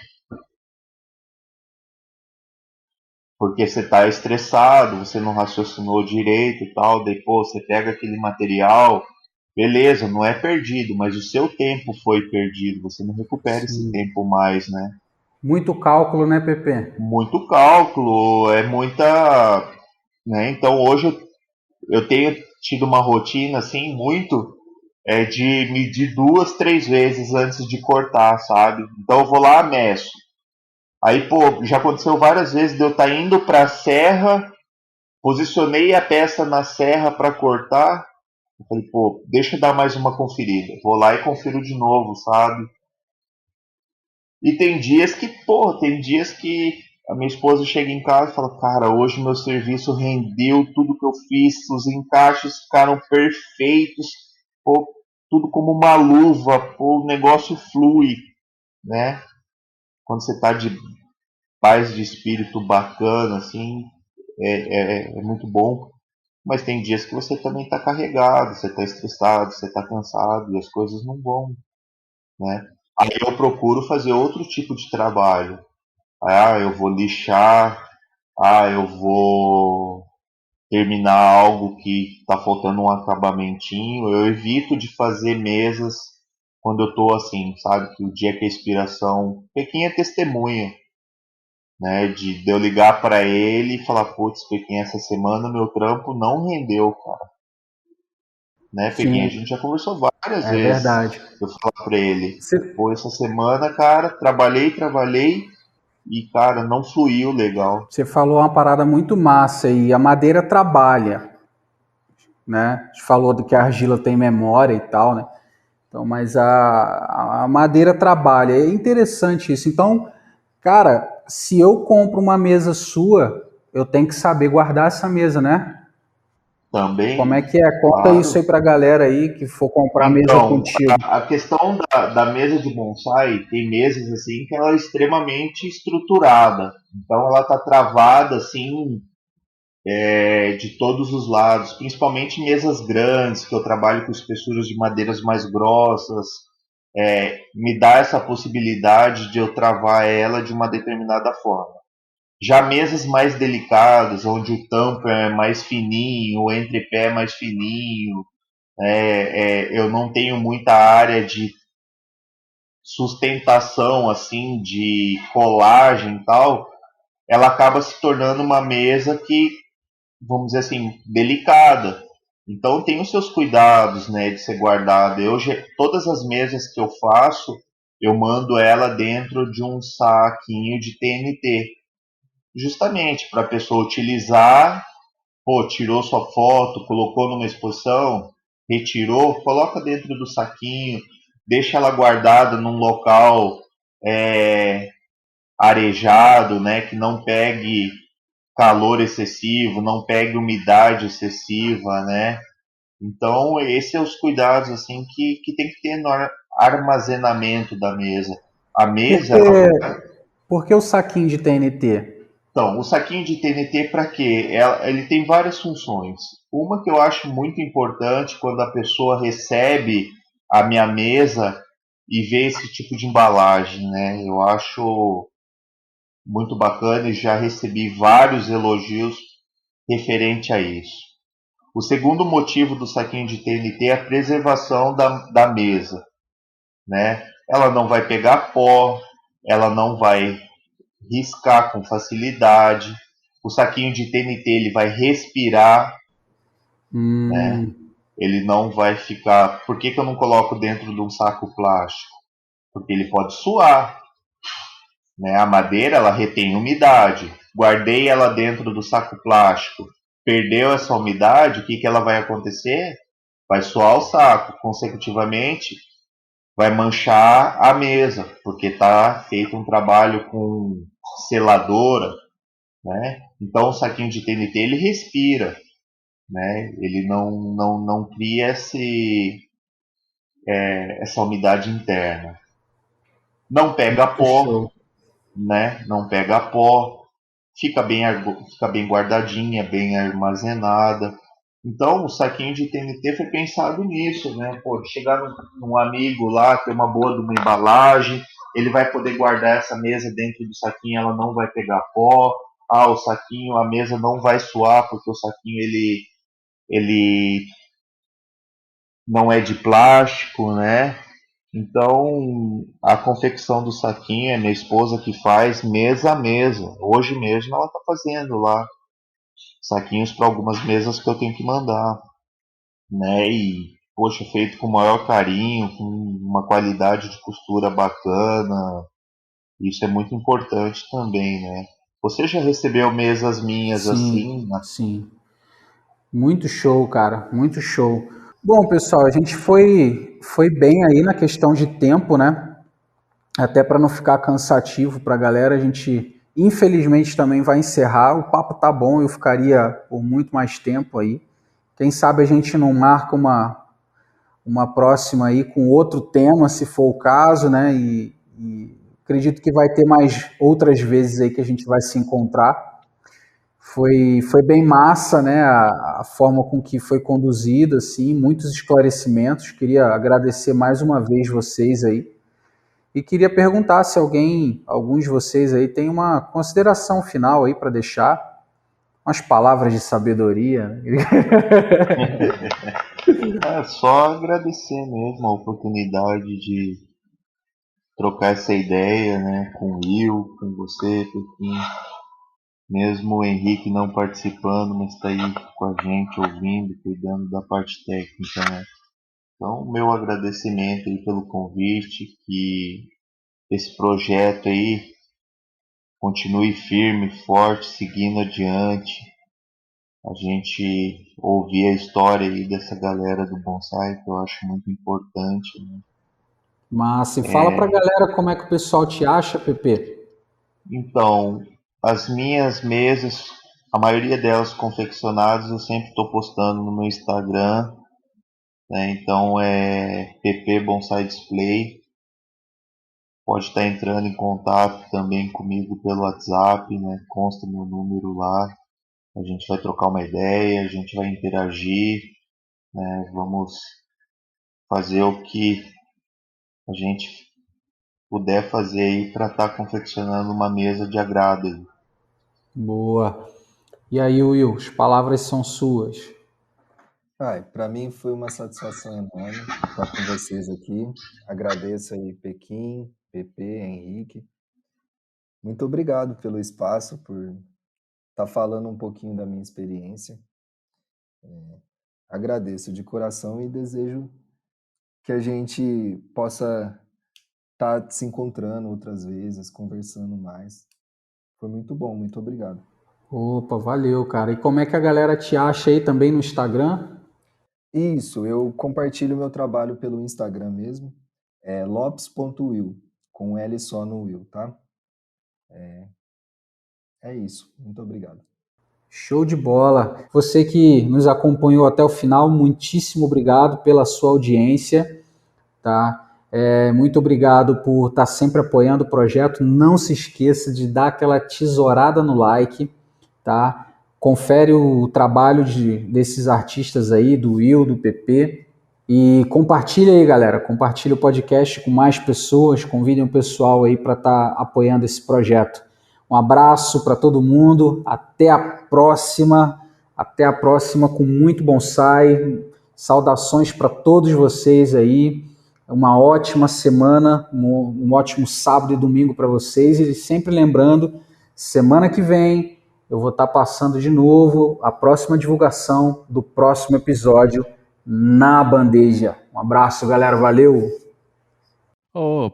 porque você está estressado, você não raciocinou direito e tal, daí, pô, você pega aquele material, beleza, não é perdido, mas o seu tempo foi perdido, você não recupera esse tempo mais, né? Muito cálculo, né, Pepe? Muito cálculo, é muita, né? Então hoje eu tenho tido uma rotina assim muito de medir 2, 3 vezes antes de cortar, sabe? Então eu vou lá, meço. Aí, pô, já aconteceu várias vezes de eu estar indo para a serra, posicionei a peça na serra para cortar. Eu falei, pô, deixa eu dar mais uma conferida. Vou lá e confiro de novo, sabe? E tem dias que a minha esposa chega em casa e fala, cara, hoje meu serviço rendeu tudo que eu fiz, os encaixes ficaram perfeitos, pô, tudo como uma luva, pô, o negócio flui, né? Quando você tá de paz de espírito bacana, assim, é muito bom. Mas tem dias que você também tá carregado, você tá estressado, você tá cansado e as coisas não vão, né? Aí eu procuro fazer outro tipo de trabalho. Eu vou lixar, eu vou terminar algo que está faltando um acabamentinho. Eu evito de fazer mesas quando eu tô assim, sabe? Que o dia que a inspiração. Pequim é testemunha, né? De eu ligar para ele e falar: putz, Pequim, essa semana meu trampo não rendeu, cara. Né, Pequim? A Sim, gente já conversou várias é vezes. verdade. Eu falar para ele: Você, pô, essa semana, cara, trabalhei e, cara, não fluiu legal. você falou uma parada muito massa e a madeira trabalha, né? A gente falou do que a argila tem memória e tal, né? Então, mas a madeira trabalha. É interessante isso. Então, cara, se eu compro uma mesa sua, eu tenho que saber guardar essa mesa, né? Como é Também, que é? Conta isso claro. aí pra galera aí que for comprar mesa Então, contigo. a questão da mesa de bonsai, tem mesas assim que ela é extremamente estruturada. Então ela está travada assim de todos os lados, principalmente mesas grandes, que eu trabalho com espessuras de madeiras mais grossas, me dá essa possibilidade de eu travar ela de uma determinada forma. Já mesas mais delicadas, onde o tampo é mais fininho, o entrepé é mais fininho, eu não tenho muita área de sustentação assim de colagem e tal, ela acaba se tornando uma mesa que, vamos dizer assim, delicada. Então tem os seus cuidados, né, de ser guardada. Todas as mesas que eu faço, eu mando ela dentro de um saquinho de TNT, justamente para a pessoa utilizar. Pô, tirou sua foto, colocou numa exposição, retirou, coloca dentro do saquinho, deixa ela guardada num local é, arejado, né, que não pegue calor excessivo, não pegue umidade excessiva, né? Então, esses são os cuidados assim que tem que ter no armazenamento da mesa. A Por mesa, que, ela por que o saquinho de TNT? Então, o saquinho de TNT para quê? Ele tem várias funções. Uma que eu acho muito importante quando a pessoa recebe a minha mesa e vê esse tipo de embalagem, né? Eu acho muito bacana e já recebi vários elogios referente a isso. O segundo motivo do saquinho de TNT é a preservação da mesa, né? Ela não vai pegar pó, ela não vai riscar com facilidade. O saquinho de TNT ele vai respirar, né? Hum, Ele não vai ficar. Por que eu não coloco dentro de um saco plástico? Porque ele pode suar, né? A madeira ela retém umidade. Guardei ela dentro do saco plástico, perdeu essa umidade, o que ela vai acontecer? Vai suar o saco, consecutivamente vai manchar a mesa, porque está feito um trabalho com seladora, né? Então o saquinho de TNT ele respira, né? Ele não cria essa umidade interna. Não pega muito pó, show. né? Não pega pó, fica bem guardadinha, bem armazenada. Então o saquinho de TNT foi pensado nisso, né? Pô, chegar num amigo lá, ter uma boa de uma embalagem, ele vai poder guardar essa mesa dentro do saquinho, ela não vai pegar pó. O saquinho, a mesa não vai suar porque o saquinho ele não é de plástico, né? Então a confecção do saquinho é minha esposa que faz mesa a mesa. Hoje mesmo ela está fazendo lá saquinhos para algumas mesas que eu tenho que mandar, né? E poxa, feito com o maior carinho, com uma qualidade de costura bacana. Isso é muito importante também, né? Você já recebeu mesas minhas Sim, assim, né? sim. Muito show, cara. Muito show. Bom, pessoal, a gente foi bem aí na questão de tempo, né? Até para não ficar cansativo para a galera, a gente infelizmente também vai encerrar. O papo tá bom, eu ficaria por muito mais tempo aí. Quem sabe a gente não marca uma próxima aí com outro tema, se for o caso, né? E acredito que vai ter mais outras vezes aí que a gente vai se encontrar. Foi bem massa, né? A forma com que foi conduzido, assim, muitos esclarecimentos. Queria agradecer mais uma vez vocês aí. E queria perguntar se alguns de vocês aí tem uma consideração final aí para deixar, umas palavras de sabedoria. É só agradecer mesmo a oportunidade de trocar essa ideia, né, com o Will, com você, Pequim. Mesmo o Henrique não participando, mas está aí com a gente, ouvindo, cuidando da parte técnica, né? Então, meu agradecimento aí pelo convite, que esse projeto aí continue firme, forte, seguindo adiante. A gente ouvir a história aí dessa galera do bonsai, que eu acho muito importante, né? Mas fala pra galera como é que o pessoal te acha, Pepe. Então, as minhas mesas, a maioria delas confeccionadas, eu sempre estou postando no meu Instagram, né? Então é PP Bonsai Display. Pode estar entrando em contato também comigo pelo WhatsApp, né? Consta meu número lá. A gente vai trocar uma ideia, a gente vai interagir, né? Vamos fazer o que a gente puder fazer aí para estar confeccionando uma mesa de agrado aí. Boa. E aí, Will, as palavras são suas. Para mim foi uma satisfação enorme estar com vocês aqui. Agradeço aí Pequim, Pepe, Henrique. Muito obrigado pelo espaço, por estar falando um pouquinho da minha experiência. Agradeço de coração e desejo que a gente possa estar se encontrando outras vezes, conversando mais. Foi muito bom, muito obrigado. Opa, valeu, cara. E como é que a galera te acha aí também no Instagram? Isso, eu compartilho meu trabalho pelo Instagram mesmo, lopes.will, com L só no Will, tá? É isso, muito obrigado. Show de bola. Você que nos acompanhou até o final, muitíssimo obrigado pela sua audiência, tá? Muito obrigado por estar sempre apoiando o projeto. Não se esqueça de dar aquela tesourada no like, tá? Confere o trabalho desses artistas aí, do Will, do PP, e compartilha aí, galera. Compartilha o podcast com mais pessoas, convidem o pessoal aí para estar apoiando esse projeto. Um abraço para todo mundo, até a próxima com muito bonsai. Saudações para todos vocês aí. Uma ótima semana, um ótimo sábado e domingo para vocês. E sempre lembrando, semana que vem eu vou estar passando de novo a próxima divulgação do próximo episódio na bandeja. Um abraço, galera. Valeu!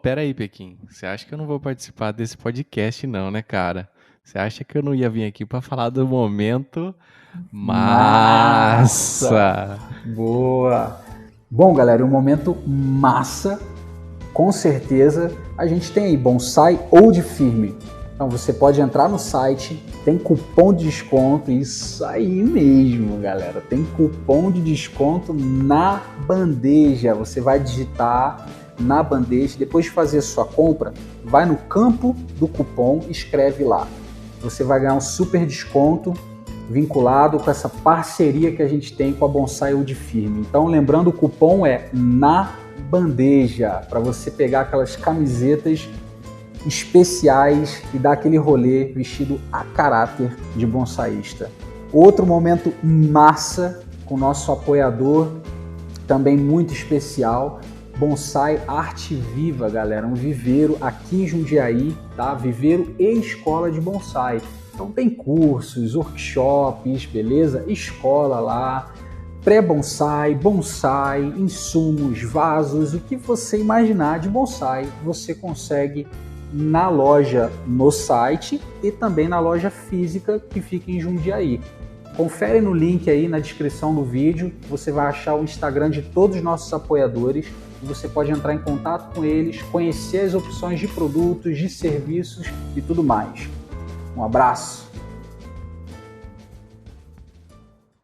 Pera aí, Pequim. Você acha que eu não vou participar desse podcast não, né, cara? Você acha que eu não ia vir aqui para falar do momento massa? Boa! Bom, galera, um momento massa, com certeza, a gente tem aí bonsai old firme. Então você pode entrar no site, tem cupom de desconto, isso aí mesmo, galera. Tem cupom de desconto na bandeja. Você vai digitar na bandeja, depois de fazer a sua compra, vai no campo do cupom, escreve lá. Você vai ganhar um super desconto vinculado com essa parceria que a gente tem com a Bonsai Old Firme. Então, lembrando, o cupom é na bandeja, para você pegar aquelas camisetas especiais e dar aquele rolê vestido a caráter de bonsaísta. Outro momento massa com o nosso apoiador, também muito especial, Bonsai Arte Viva, galera, um viveiro aqui em Jundiaí, tá? Viveiro e escola de bonsai. Então tem cursos, workshops, beleza? Escola lá, pré-bonsai, bonsai, insumos, vasos, o que você imaginar de bonsai, você consegue na loja no site e também na loja física que fica em Jundiaí. Confere no link aí na descrição do vídeo, você vai achar o Instagram de todos os nossos apoiadores e você pode entrar em contato com eles, conhecer as opções de produtos, de serviços e tudo mais. Um abraço.